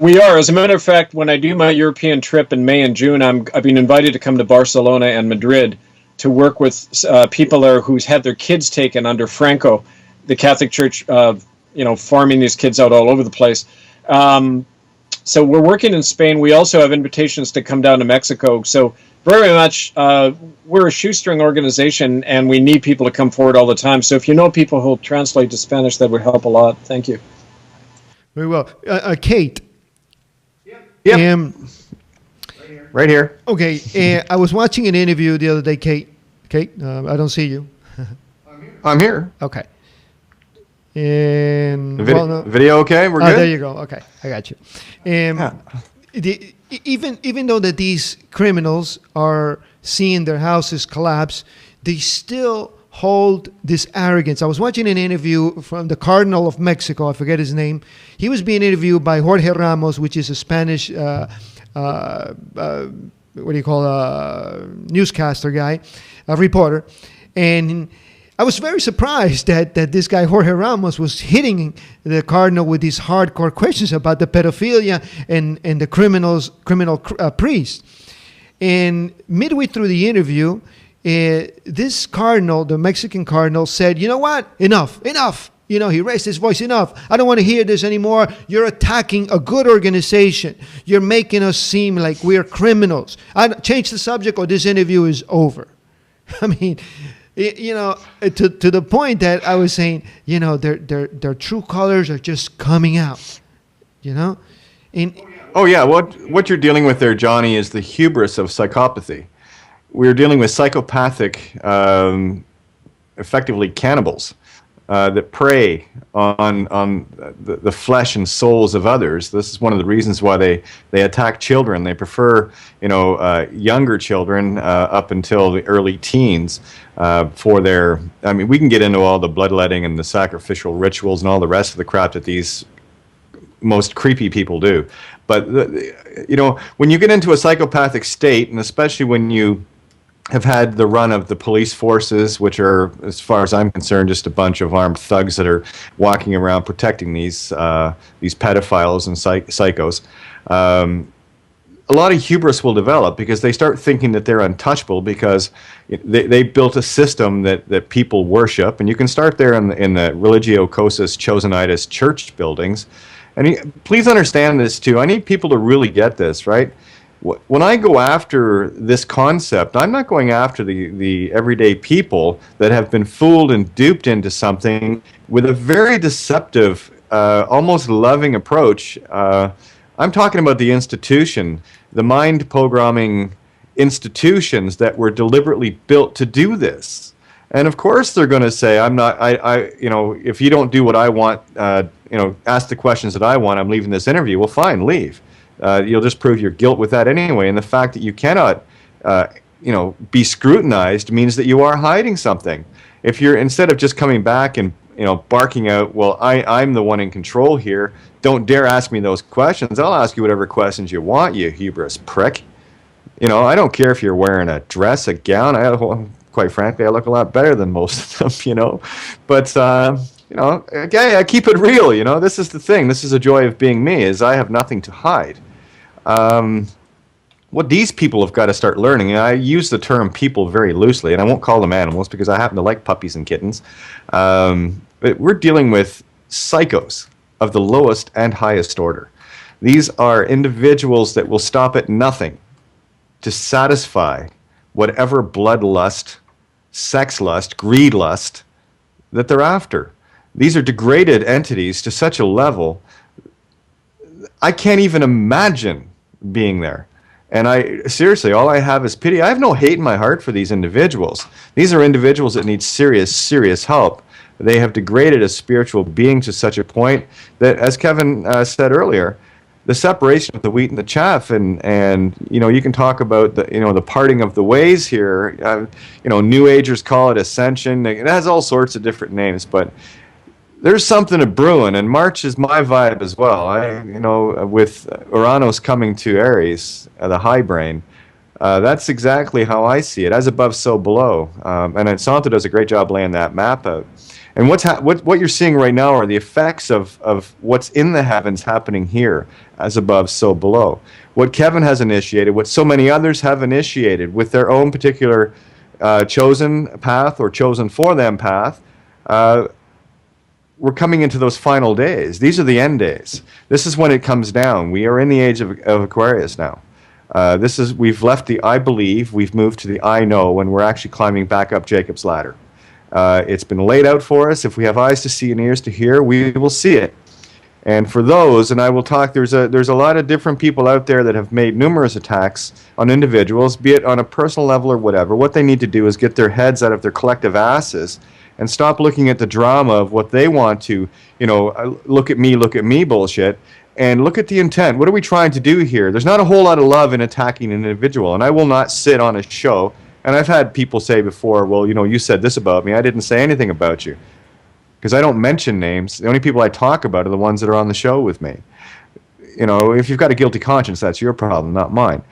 We are. As a matter of fact, when I do my European trip in May and June, I've been invited to come to Barcelona and Madrid to work with people there who's had their kids taken under Franco, the Catholic Church, farming these kids out all over the place. So we're working in Spain. We also have invitations to come down to Mexico. So very much, we're a shoestring organization, and we need people to come forward all the time. So if you know people who'll translate to Spanish, that would help a lot. Thank you. Very well. Kate. Yep. Right here. Okay. I was watching an interview the other day, Kate. Kate, I don't see you. I'm here. Okay. And video okay? We're good? There you go. Okay, I got you. Even though that these criminals are seeing their houses collapse, they still hold this arrogance. I was watching an interview from the Cardinal of Mexico. I forget his name. He was being interviewed by Jorge Ramos, which is a Spanish newscaster guy, a reporter, and I was very surprised that this guy Jorge Ramos was hitting the Cardinal with these hardcore questions about the pedophilia and the criminal priest. And midway through the interview, this Cardinal, the Mexican Cardinal, said, "You know what? Enough. You know, he raised his voice, enough. I don't want to hear this anymore. You're attacking a good organization. You're making us seem like we're criminals. Change the subject or this interview is over." I mean, you know, to the point that I was saying, you know, their true colors are just coming out, you know. Oh yeah, what you're dealing with there, Johnny, is the hubris of psychopathy. We're dealing with psychopathic, effectively cannibals that prey on the flesh and souls of others. This is one of the reasons why they attack children. They prefer, younger children up until the early teens for their. I mean, we can get into all the bloodletting and the sacrificial rituals and all the rest of the crap that these most creepy people do. But when you get into a psychopathic state, and especially when you have had the run of the police forces, which are, as far as I'm concerned, just a bunch of armed thugs that are walking around protecting these pedophiles and psychos. A lot of hubris will develop because they start thinking that they're untouchable because they built a system that people worship. And you can start there in the religio-cosus chosenitis church buildings. And please understand this, too. I need people to really get this, right? When I go after this concept, I'm not going after the everyday people that have been fooled and duped into something with a very deceptive, almost loving approach. I'm talking about the institution, the mind programming institutions that were deliberately built to do this. And of course they're going to say, I'm not, if you don't do what I want, ask the questions that I want, I'm leaving this interview. Well, fine, leave. You'll just prove your guilt with that anyway. And the fact that you cannot, be scrutinized means that you are hiding something. If you're, instead of just coming back and, barking out, well, I'm the one in control here, don't dare ask me those questions. I'll ask you whatever questions you want, you hubris prick. I don't care if you're wearing a dress, a gown. Quite frankly, I look a lot better than most of them, But, okay, I keep it real, This is the thing. This is the joy of being me, is I have nothing to hide. What these people have got to start learning, and I use the term people very loosely, and I won't call them animals because I happen to like puppies and kittens, but we're dealing with psychos of the lowest and highest order. These are individuals that will stop at nothing to satisfy whatever bloodlust, sex lust, greed lust that they're after. These are degraded entities to such a level I can't even imagine being there. And I seriously, all I have is pity. I have no hate in my heart for these individuals. These are individuals that need serious, serious help. They have degraded as spiritual beings to such a point that, as Kevin said earlier, the separation of the wheat and the chaff, and you can talk about the parting of the ways here. New Agers call it ascension. It has all sorts of different names, but there's something a brewing, and March is my vibe as well. With Uranus coming to Aries, the high brain, that's exactly how I see it. As above, so below. And Santo does a great job laying that map out. And what you're seeing right now are the effects of what's in the heavens happening here, as above, so below. What Kevin has initiated, what so many others have initiated with their own particular chosen path or chosen for them path. We're coming into those final days. These are the end days. This is when it comes down. We are in the age of Aquarius now. We've left the I believe, we've moved to the I know, and we're actually climbing back up Jacob's ladder. It's been laid out for us. If we have eyes to see and ears to hear, we will see it. And for those, and I will talk, there's a lot of different people out there that have made numerous attacks on individuals, be it on a personal level or whatever. What they need to do is get their heads out of their collective asses and stop looking at the drama of what they want to, look at me bullshit, and look at the intent. What are we trying to do here? There's not a whole lot of love in attacking an individual, and I will not sit on a show. And I've had people say before, well, you said this about me. I didn't say anything about you. Because I don't mention names. The only people I talk about are the ones that are on the show with me. If you've got a guilty conscience, that's your problem, not mine.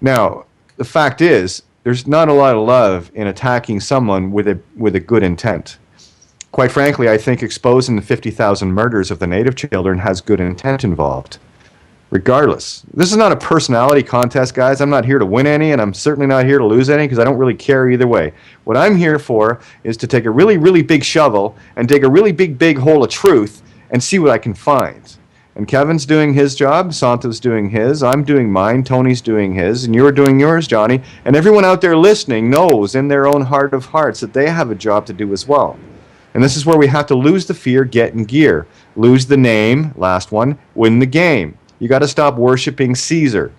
Now, the fact is, there's not a lot of love in attacking someone with a good intent. Quite frankly, I think exposing the 50,000 murders of the native children has good intent involved. Regardless. This is not a personality contest, guys. I'm not here to win any, and I'm certainly not here to lose any, because I don't really care either way. What I'm here for is to take a really, really big shovel and dig a really big, big hole of truth and see what I can find. And Kevin's doing his job, Santo's doing his, I'm doing mine, Tony's doing his, and you're doing yours, Johnny. And everyone out there listening knows in their own heart of hearts that they have a job to do as well. And this is where we have to lose the fear, get in gear. Lose the name, last one, win the game. You got to stop worshiping Caesar.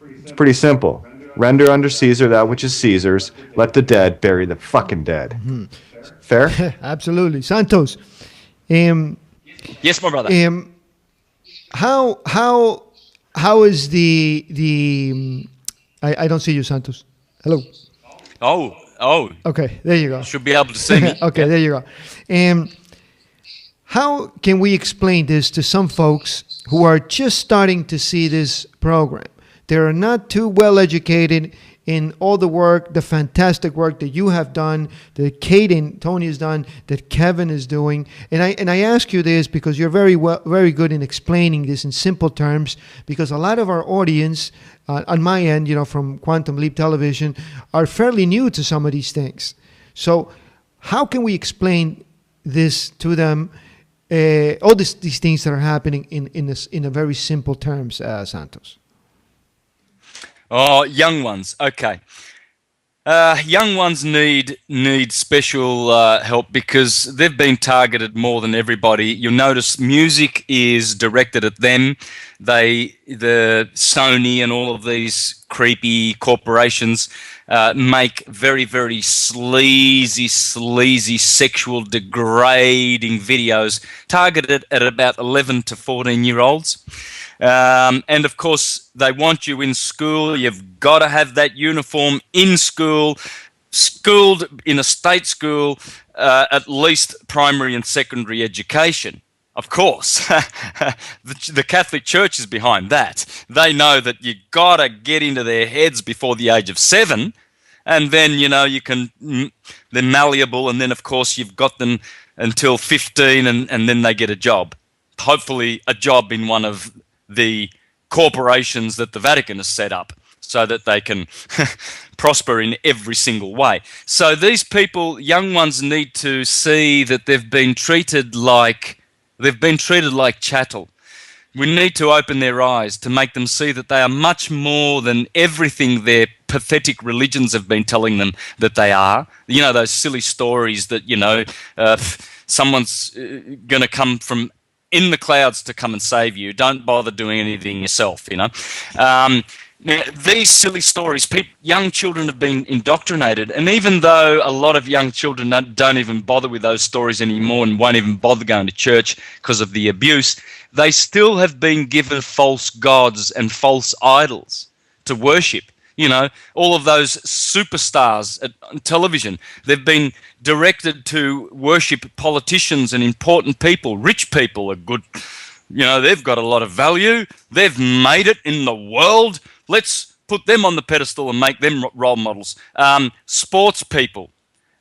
It's pretty simple. Render unto Caesar that which is Caesar's. Let the dead bury the fucking dead. Mm-hmm. Fair? Absolutely. Santos. Yes, my brother. How is the I don't see you, Santos. Hello. Oh. Okay, there you go. Should be able to see me. Okay, there you go. How can we explain this to some folks who are just starting to see this program? They are not too well educated in all the work, the fantastic work that you have done, that Kate and Tony has done, that Kevin is doing. And I ask you this because you're very good in explaining this in simple terms, because a lot of our audience on my end, from Quantum Leap Television, are fairly new to some of these things. So how can we explain this to them, all these things that are happening in a very simple terms, Santos? Oh, young ones. Okay. Young ones need special help because they've been targeted more than everybody. You'll notice music is directed at them. The Sony and all of these creepy corporations make very, very sleazy, sexual, degrading videos targeted at about 11 to 14-year-olds. And of course, they want you in school. You've got to have that uniform in school, schooled in a state school, at least primary and secondary education. Of course, the Catholic Church is behind that. They know that you got to get into their heads before the age of 7, and then they're malleable, and then of course you've got them until 15, and then they get a job. Hopefully, a job in one of the corporations that the Vatican has set up so that they can prosper in every single way. So these people, young ones, need to see that they've been treated like chattel. We need to open their eyes to make them see that they are much more than everything their pathetic religions have been telling them that they are. Those silly stories that, someone's going to come from in the clouds to come and save you. Don't bother doing anything yourself, you know. Now, these silly stories, young children have been indoctrinated, and even though a lot of young children don't even bother with those stories anymore and won't even bother going to church because of the abuse, they still have been given false gods and false idols to worship. You know, all of those superstars on television, they've been directed to worship politicians and important people. Rich people are good. You know, they've got a lot of value. They've made it in the world. Let's put them on the pedestal and make them role models. Sports people.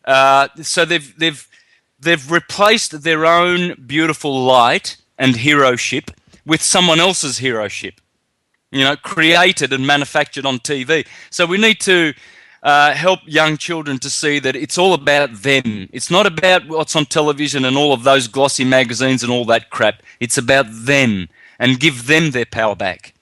So they've replaced their own beautiful light and heroship with someone else's heroship. You know, created and manufactured on TV. So we need to help young children to see that it's all about them. It's not about what's on television and all of those glossy magazines and all that crap. It's about them, and give them their power back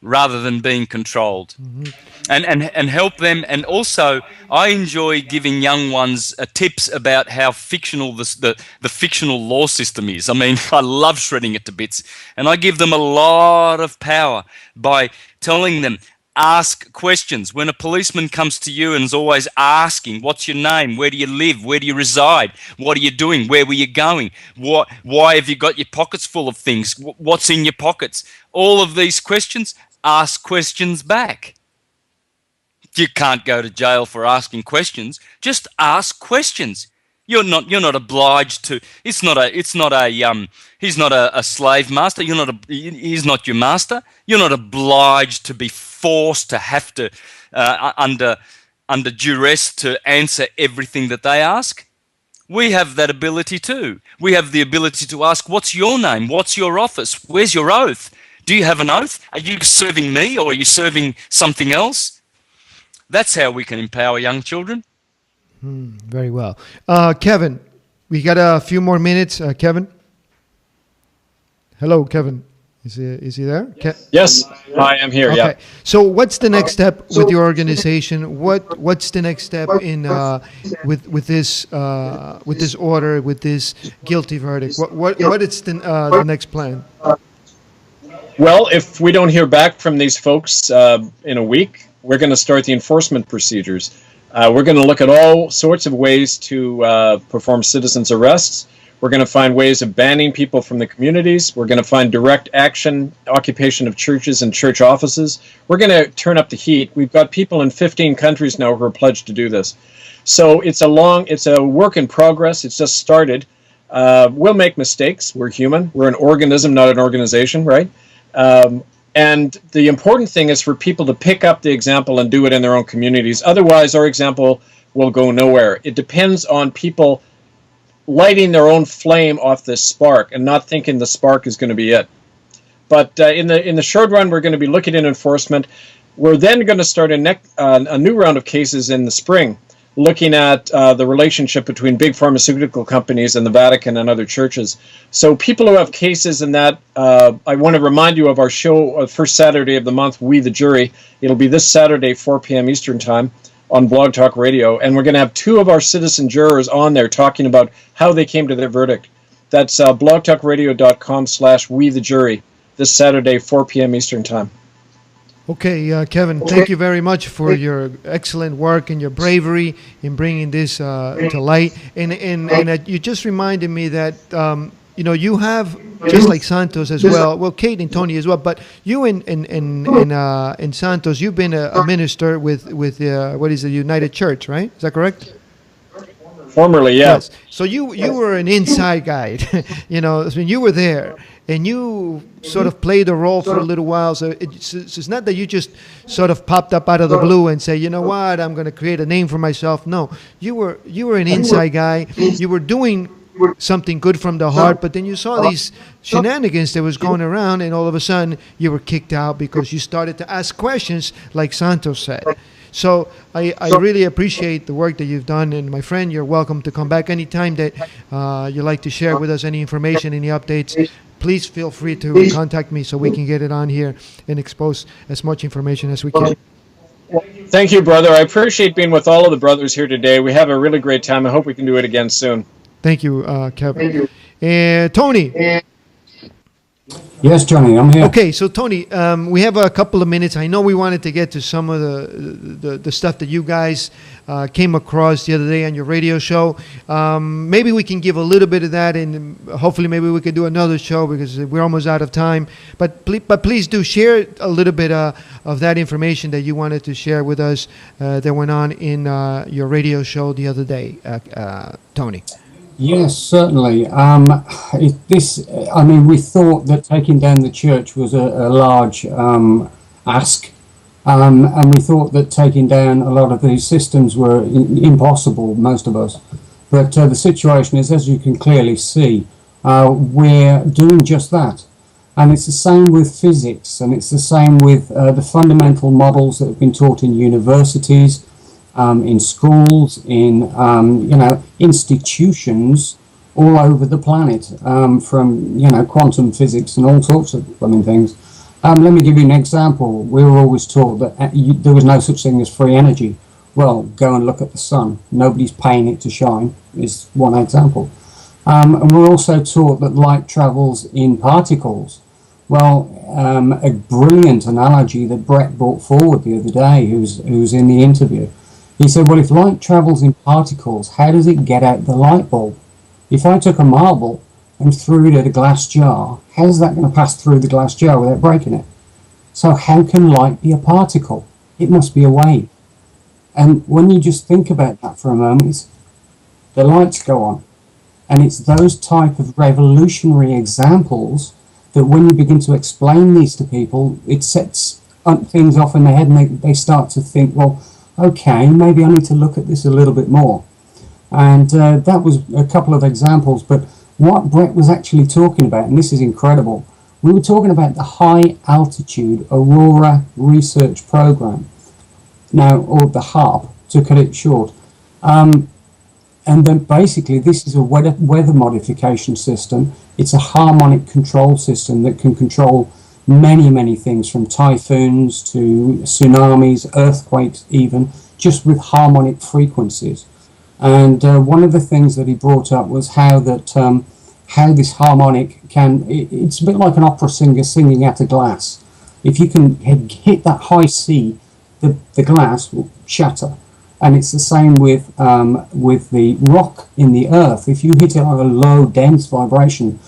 rather than being controlled. Mm-hmm. And help them. And also, I enjoy giving young ones tips about how fictional the fictional law system is. I mean, I love shredding it to bits. And I give them a lot of power by telling them, ask questions. When a policeman comes to you and is always asking, what's your name? Where do you live? Where do you reside? What are you doing? Where were you going? Why have you got your pockets full of things? What's in your pockets? All of these questions, ask questions back. You can't go to jail for asking questions. Just ask questions. You're not obliged to. He's not a slave master. He's not your master. You're not obliged to be forced to have to under duress to answer everything that they ask. We have that ability too. We have the ability to ask, what's your name? What's your office? Where's your oath? Do you have an oath? Are you serving me or are you serving something else? That's how we can empower young children. Very well. Kevin, we got a few more minutes. Kevin? Hello, Kevin. Is he there? Yes, I am here, okay. Yeah. So what's the next step with your organization? What's the next step in with this order, with this guilty verdict? What is the next plan? Well, if we don't hear back from these folks in a week, we're going to start the enforcement procedures. We're going to look at all sorts of ways to perform citizens' arrests. We're going to find ways of banning people from the communities. We're going to find direct action, occupation of churches and church offices. We're going to turn up the heat. We've got people in 15 countries now who are pledged to do this. So it's a work in progress. It's just started. We'll make mistakes. We're human. We're an organism, not an organization, right? And the important thing is for people to pick up the example and do it in their own communities. Otherwise, our example will go nowhere. It depends on people lighting their own flame off this spark and not thinking the spark is going to be it. But in the short run, we're going to be looking at enforcement. We're then going to start a new round of cases in the spring, looking at the relationship between big pharmaceutical companies and the Vatican and other churches. So people who have cases in that, I want to remind you of our show, first Saturday of the month, We the Jury. It'll be this Saturday, 4 p.m. Eastern Time on Blog Talk Radio. And we're going to have two of our citizen jurors on there talking about how they came to their verdict. That's blogtalkradio.com/We the Jury this Saturday, 4 p.m. Eastern Time. Okay, Kevin, thank you very much for your excellent work and your bravery in bringing this to light. And you just reminded me that, you have, just like Santos as well, Kate and Tony as well, but you in Santos, you've been a minister with what is the United Church, right? Is that correct? Formerly, yeah. Yes. So you were an inside guy, you were there. And you sort of played a role for a little while. So it's not that you just sort of popped up out of the blue and say, you know what, I'm going to create a name for myself. No, you were an inside guy. You were doing something good from the heart, but then you saw these shenanigans that was going around, and all of a sudden you were kicked out because you started to ask questions, like Santos said. So I really appreciate the work that you've done, and my friend, you're welcome to come back anytime that you'd like to share with us any information, any updates. Please feel free to contact me so we can get it on here and expose as much information as we can. Thank you, brother. I appreciate being with all of the brothers here today. We have a really great time. I hope we can do it again soon. Thank you, Kevin. Tony. Yes, Johnny, I'm here. Okay, so Tony, we have a couple of minutes. I know we wanted to get to some of the stuff that you guys came across the other day on your radio show. Maybe we can give a little bit of that, and hopefully maybe we could do another show because we're almost out of time. But please do share a little bit of that information that you wanted to share with us that went on in your radio show the other day, Tony. Yes, certainly. We thought that taking down the church was a large ask, and we thought that taking down a lot of these systems were impossible, most of us. But the situation is, as you can clearly see, we're doing just that. And it's the same with physics, and it's the same with the fundamental models that have been taught in universities, in schools, in institutions all over the planet, from quantum physics and all sorts of things. Let me give you an example. We were always taught that there was no such thing as free energy. Well, go and look at the sun. Nobody's paying it to shine is one example. And we're also taught that light travels in particles. Well, a brilliant analogy that Brett brought forward the other day, who's in the interview. He said, well, if light travels in particles, how does it get out the light bulb? If I took a marble and threw it at a glass jar, how's that going to pass through the glass jar without breaking it? So how can light be a particle? It must be a wave. And when you just think about that for a moment, the lights go on. And it's those type of revolutionary examples that when you begin to explain these to people, it sets things off in their head, and they start to think, well, okay, maybe I need to look at this a little bit more. And that was a couple of examples, but what Brett was actually talking about, and this is incredible, we were talking about the High Altitude Aurora Research Program, now, or the HARP, to cut it short. And then basically this is a weather modification system. It's a harmonic control system that can control many things, from typhoons to tsunamis, earthquakes even, just with harmonic frequencies. And one of the things that he brought up was how this harmonic it's a bit like an opera singer singing at a glass. If you can hit that high C, the glass will shatter. And it's the same with the rock in the earth. If you hit it on a low, dense vibration,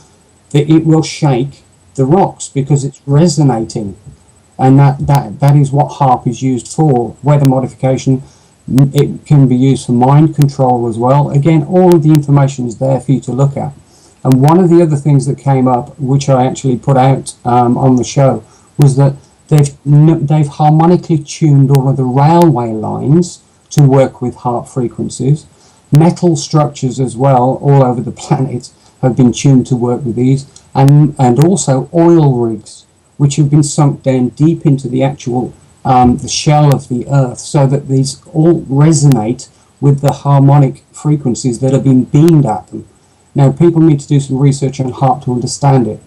it will shake the rocks because it's resonating. And that is what HARP is used for, weather modification. It can be used for mind control as well. Again, all of the information is there for you to look at. And one of the other things that came up, which I actually put out on the show, was that they've harmonically tuned all of the railway lines to work with HARP frequencies. Metal structures as well, all over the planet, have been tuned to work with these, and also oil rigs, which have been sunk down deep into the actual the shell of the earth, so that these all resonate with the harmonic frequencies that have been beamed at them. Now, people need to do some research on HARP to understand it.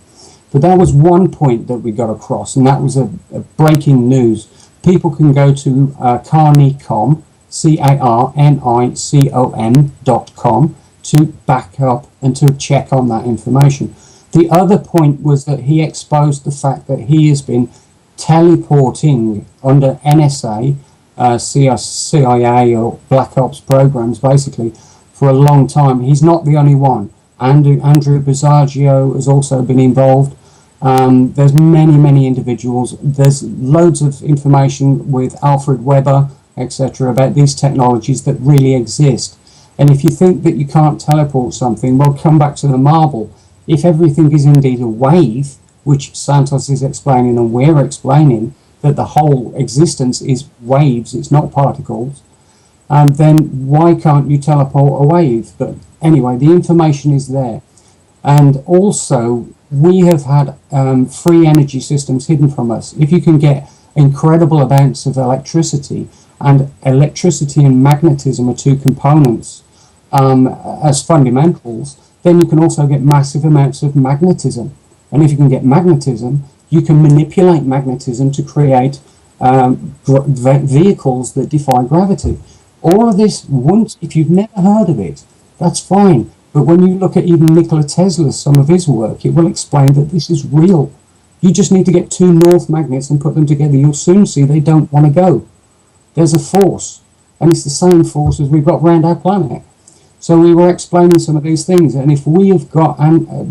But that was one point that we got across, and that was a breaking news. People can go to Carnicom, CARNICOM.com, to back up and to check on that information. The other point was that he exposed the fact that he has been teleporting under NSA, CIA or Black Ops programs basically for a long time. He's not the only one. Andrew Basiago has also been involved. There's many individuals. There's loads of information with Alfred Weber, etc., about these technologies that really exist. And if you think that you can't teleport something, well, come back to the marble. If everything is indeed a wave, which Santos is explaining and we're explaining, that the whole existence is waves, it's not particles, then why can't you teleport a wave? But anyway, the information is there. And also, we have had free energy systems hidden from us. If you can get incredible amounts of electricity, and electricity and magnetism are two components as fundamentals, then you can also get massive amounts of magnetism. And if you can get magnetism, you can manipulate magnetism to create vehicles that defy gravity. All of this, if you've never heard of it, that's fine. But when you look at even Nikola Tesla's, some of his work, it will explain that this is real. You just need to get two north magnets and put them together. You'll soon see they don't want to go. There's a force, and it's the same force as we've got around our planet. So we were explaining some of these things, and if we have got,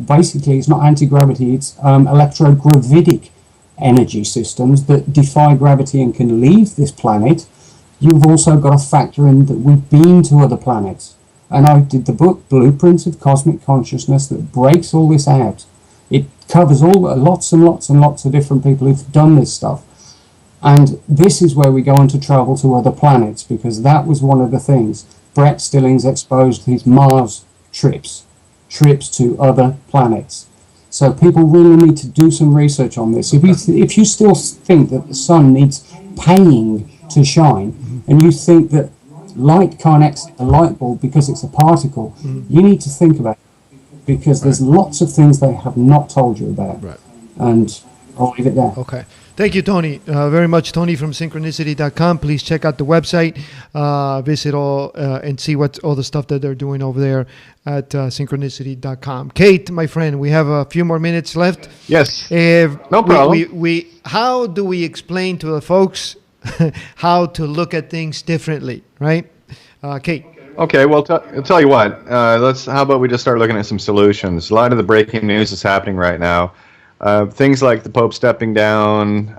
basically it's not anti-gravity, it's electrogravitic energy systems that defy gravity and can leave this planet, you've also got to factor in that we've been to other planets. And I did the book Blueprints of Cosmic Consciousness that breaks all this out. It covers lots and lots and lots of different people who've done this stuff. And this is where we go on to travel to other planets, because that was one of the things. Brett Stillings exposed his Mars trips to other planets. So people really need to do some research on this. If you still think that the sun needs paying to shine, and you think that light can't exit the light bulb because it's a particle, you need to think about it, because there's lots of things they have not told you about. Right. And I'll leave it there. Okay. Thank you, Tony, very much. Tony from synchronicity.com. Please check out the website, visit all and see what all the stuff that they're doing over there at synchronicity.com. Kate, my friend, we have a few more minutes left. Yes. No problem. How do we explain to the folks how to look at things differently, right? Kate. Okay, well, I'll tell you what. How about we just start looking at some solutions? A lot of the breaking news is happening right now. Things like the Pope stepping down,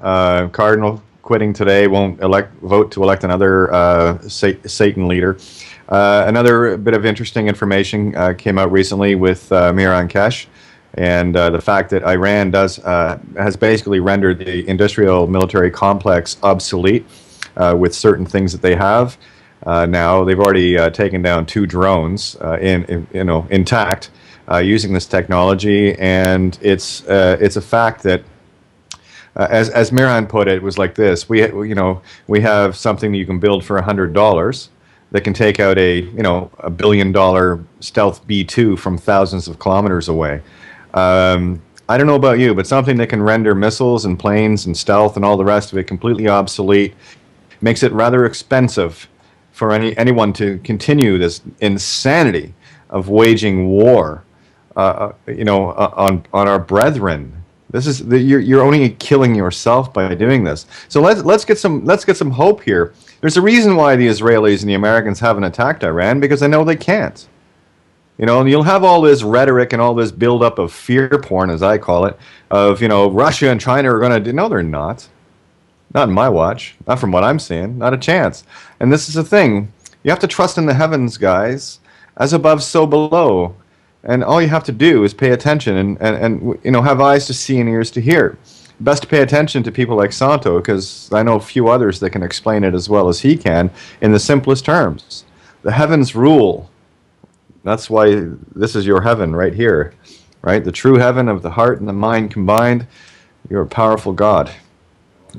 Cardinal quitting today, won't vote to elect another Satan leader. Another bit of interesting information came out recently with Miran Kesh, and the fact that Iran has basically rendered the industrial military complex obsolete with certain things that they have. Now they've already taken down 2 drones intact. Using this technology, and it's a fact that, as Miran put it, it was like this: we have something that you can build for $100 that can take out a $1 billion stealth B-2 from thousands of kilometers away. I don't know about you, but something that can render missiles and planes and stealth and all the rest of it completely obsolete makes it rather expensive for anyone to continue this insanity of waging war. On our brethren. This is you're only killing yourself by doing this. So let's get some hope here. There's a reason why the Israelis and the Americans haven't attacked Iran, because they know they can't. And you'll have all this rhetoric and all this buildup of fear porn, as I call it, of Russia and China are going to do. No, they're not. Not in my watch. Not from what I'm seeing. Not a chance. And this is the thing. You have to trust in the heavens, guys. As above, so below. And all you have to do is pay attention and have eyes to see and ears to hear. Best to pay attention to people like Santo, because I know a few others that can explain it as well as he can in the simplest terms. The heavens rule. That's why this is your heaven right here, right? The true heaven of the heart and the mind combined. You're a powerful God.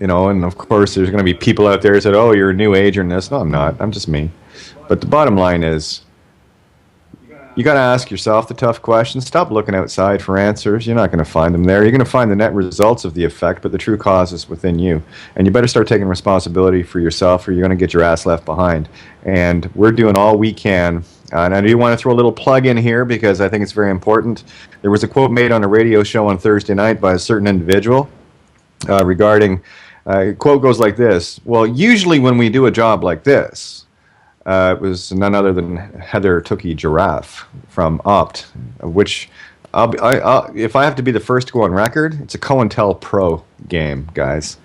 And of course there's going to be people out there who said, oh, you're a new age or this. No, I'm not. I'm just me. But the bottom line is, you got to ask yourself the tough questions. Stop looking outside for answers. You're not going to find them there. You're going to find the net results of the effect, but the true cause is within you. And you better start taking responsibility for yourself, or you're going to get your ass left behind. And we're doing all we can. And I do want to throw a little plug in here, because I think it's very important. There was a quote made on a radio show on Thursday night by a certain individual regarding, quote goes like this: well, usually when we do a job like this, it was none other than Heather Tookie Giraffe from Opt, which if I have to be the first to go on record, it's a COINTELPRO game, guys.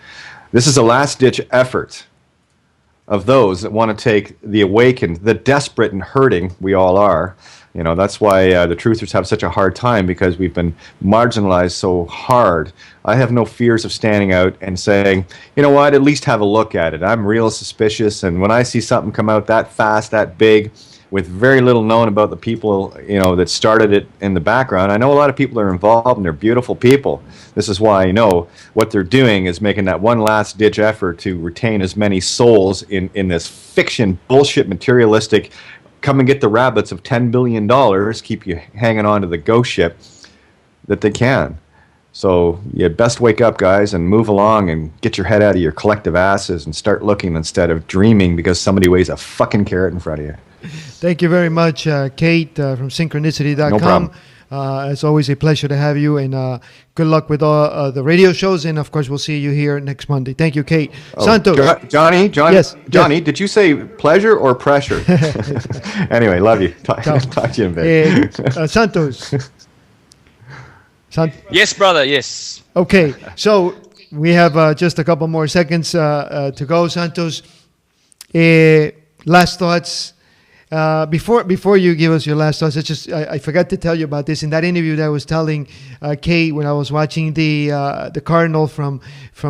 This is a last-ditch effort of those that want to take the awakened, the desperate and hurting, we all are. That's why the truthers have such a hard time, because we've been marginalized so hard. I have no fears of standing out and saying, you know what, at least have a look at it. I'm real suspicious, and when I see something come out that fast, that big, with very little known about the people, that started it in the background. I know a lot of people are involved, and they're beautiful people. This is why I know what they're doing is making that one last-ditch effort to retain as many souls in this fiction, bullshit, materialistic, come and get the rabbits of $10 billion, keep you hanging on to the ghost ship, that they can. So you best wake up, guys, and move along and get your head out of your collective asses and start looking instead of dreaming because somebody weighs a fucking carrot in front of you. Thank you very much, Kate from synchronicity.com. No problem. It's always a pleasure to have you, and good luck with all the radio shows. And of course, we'll see you here next Monday. Thank you, Kate. Santos. Johnny, Yes, Johnny, yes. did you say pleasure or pressure? Anyway, love you. Talk to you in a bit. Santos. Yes, brother. Yes. Okay, so we have just a couple more seconds to go, Santos. Last thoughts. Before you give us your last thoughts, I forgot to tell you about this in that interview that I was telling Kate when I was watching the Cardinal from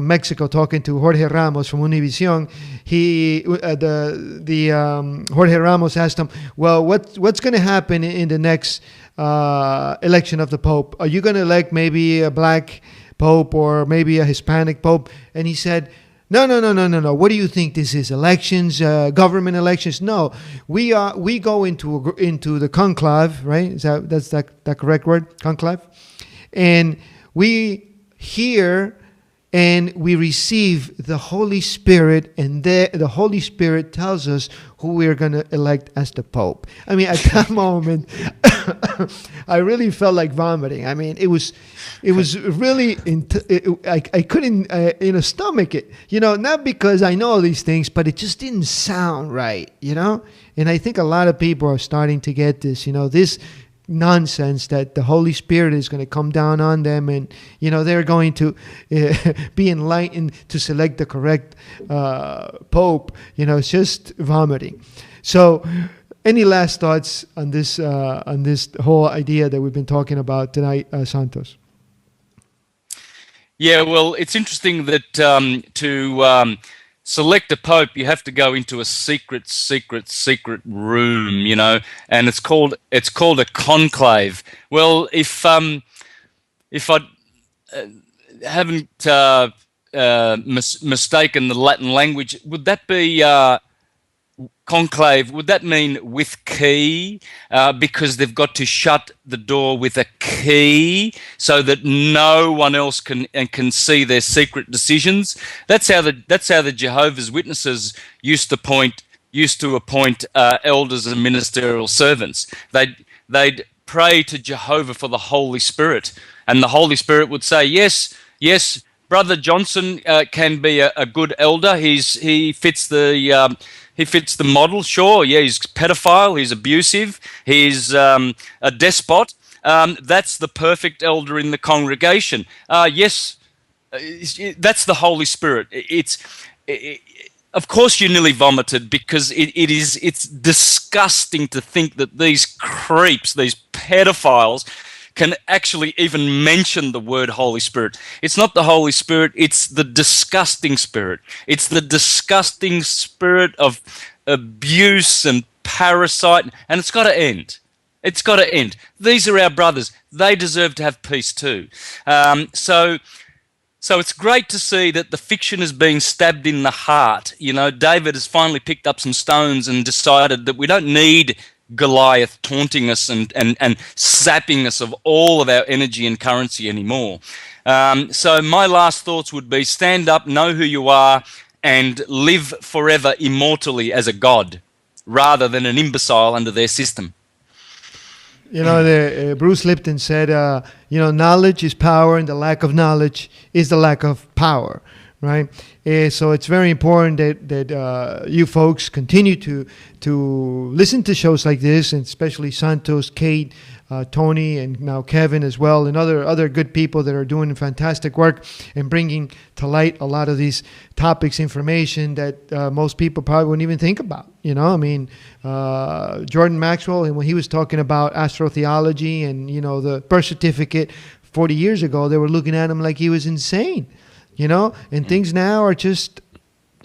Mexico talking to Jorge Ramos from Univision. Jorge Ramos asked him, "Well, what's going to happen in the next election of the Pope? Are you going to elect maybe a black Pope or maybe a Hispanic Pope?" And he said, No. What do you think this is? Elections, government elections? No, we go into the conclave, right? That's that correct word? Conclave, and we hear and we receive the Holy Spirit, and the Holy Spirit tells us who we're going to elect as the Pope. I mean, at that moment, I really felt like vomiting. I mean, it was really, I couldn't, stomach it, not because I know these things, but it just didn't sound right, And I think a lot of people are starting to get this, this nonsense that the Holy Spirit is going to come down on them, and they're going to be enlightened to select the correct Pope. It's just vomiting. So, any last thoughts on this whole idea that we've been talking about tonight, Santos? Yeah, well, it's interesting that to select a pope, you have to go into a secret room, and it's called a conclave. Well, if I haven't mistaken the Latin language, would that be conclave? Would that mean with key? Because they've got to shut the door with a key so that no one else can see their secret decisions. That's how the Jehovah's Witnesses used to appoint elders and ministerial servants. They'd pray to Jehovah for the Holy Spirit, and the Holy Spirit would say, yes, Brother Johnson can be a good elder. He fits the model. Sure, yeah, he's pedophile, he's abusive, he's a despot. That's the perfect elder in the congregation. Yes, that's the Holy Spirit. Of course you nearly vomited, because it's disgusting to think that these creeps, these pedophiles, can actually even mention the word Holy Spirit. It's not the Holy Spirit, it's the disgusting spirit. It's the disgusting spirit of abuse and parasite, and it's got to end. It's got to end. These are our brothers. They deserve to have peace too. So it's great to see that the fiction is being stabbed in the heart. David has finally picked up some stones and decided that we don't need Goliath taunting us and sapping us of all of our energy and currency anymore. So my last thoughts would be: stand up, know who you are, and live forever immortally as a god, rather than an imbecile under their system. Bruce Lipton said, knowledge is power, and the lack of knowledge is the lack of power. Right, so it's very important that you folks continue to listen to shows like this, and especially Santos, Kate, Tony, and now Kevin as well, and other good people that are doing fantastic work and bringing to light a lot of these topics, information that most people probably wouldn't even think about. Jordan Maxwell, and when he was talking about astrotheology and the birth certificate 40 years ago, they were looking at him like he was insane. And things now are just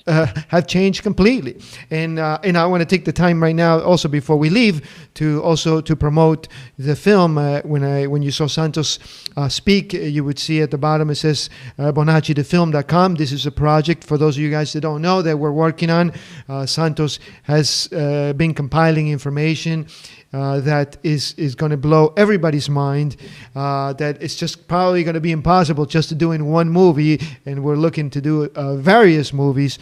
have changed completely. And I want to take the time right now, also before we leave, to promote the film. When you saw Santos speak, you would see at the bottom it says bonaccidefilm.com. This is a project, for those of you guys that don't know, that we're working on. Santos has been compiling information that is going to blow everybody's mind, that it's just probably going to be impossible just to do in one movie, and we're looking to do various movies.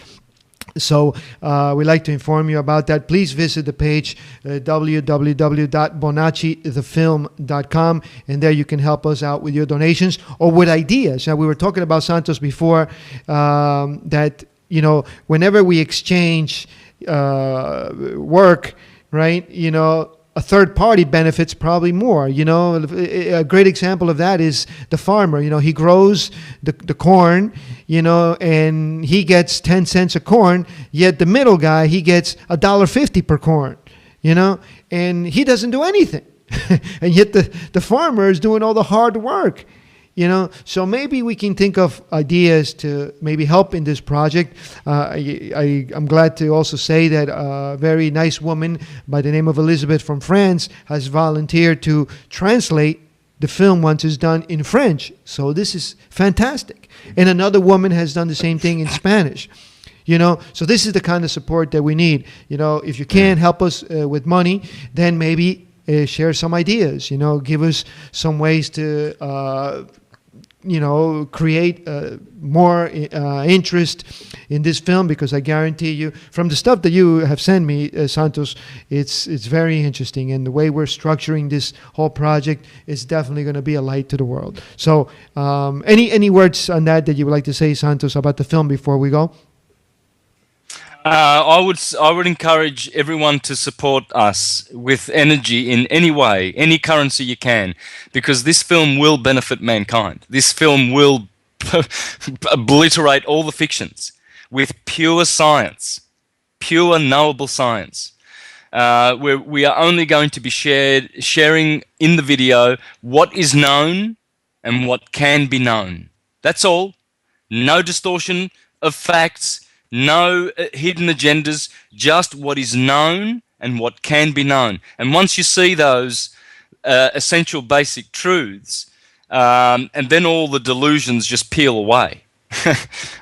So we'd like to inform you about that. Please visit the page www.bonaccithefilm.com, and there you can help us out with your donations or with ideas. Now, we were talking about Santos before, that whenever we exchange work, right? A third party benefits probably more. A great example of that is the farmer. He grows the corn, and he gets 10 cents a corn, yet the middle guy, he gets $1.50 per corn, and he doesn't do anything. And yet the farmer is doing all the hard work. So maybe we can think of ideas to maybe help in this project. I'm glad to also say that a very nice woman by the name of Elizabeth from France has volunteered to translate the film once it's done in French. So this is fantastic. And another woman has done the same thing in Spanish. So this is the kind of support that we need. If you can help us with money, then maybe share some ideas. Give us some ways to create more interest in this film, because I guarantee you, from the stuff that you have sent me, Santos, it's very interesting, and the way we're structuring this whole project is definitely going to be a light to the world. So, any words on that you would like to say, Santos, about the film before we go? I would encourage everyone to support us with energy in any way, any currency you can, because this film will benefit mankind. This film will obliterate all the fictions with pure science, pure knowable science. We are only going to be sharing in the video what is known and what can be known. That's all. No distortion of facts. No hidden agendas, just what is known and what can be known. And once you see those essential basic truths, and then all the delusions just peel away.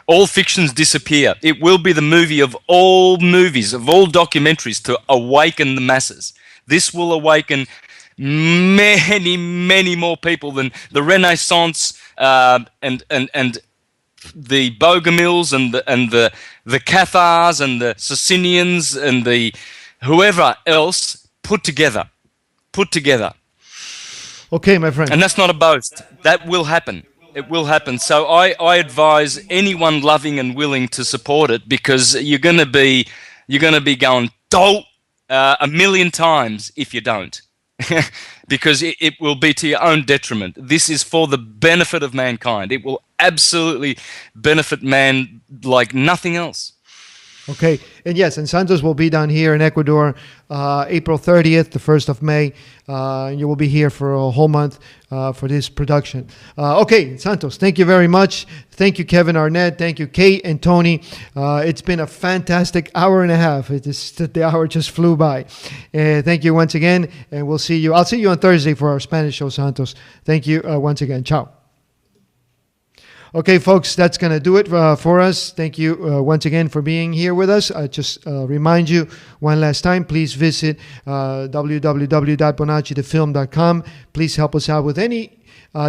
All fictions disappear. It will be the movie of all movies, of all documentaries, to awaken the masses. This will awaken many, many more people than the Renaissance and the Bogomils and the Cathars and the Socinians and the whoever else put together. Okay, my friend. And that's not a boast. That will happen. It will happen. So I advise anyone loving and willing to support it, because you're going to be going dolt a million times if you don't. Because it will be to your own detriment. This is for the benefit of mankind. It will absolutely benefit man like nothing else. Okay, and yes, and Santos will be down here in Ecuador April 30th, the 1st of May. You will be here for a whole month for this production. Okay, Santos, thank you very much. Thank you, Kevin Arnett. Thank you, Kate and Tony. It's been a fantastic hour and a half. The hour just flew by. Thank you once again, and we'll see you. I'll see you on Thursday for our Spanish show, Santos. Thank you once again. Ciao. Okay, folks, that's going to do it for us. Thank you once again for being here with us. I just remind you one last time, please visit www.bonaccithefilm.com. Please help us out with any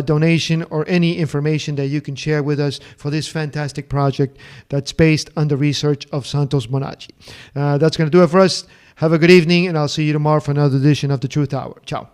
donation or any information that you can share with us for this fantastic project that's based on the research of Santos Bonacci. That's going to do it for us. Have a good evening, and I'll see you tomorrow for another edition of The Truth Hour. Ciao.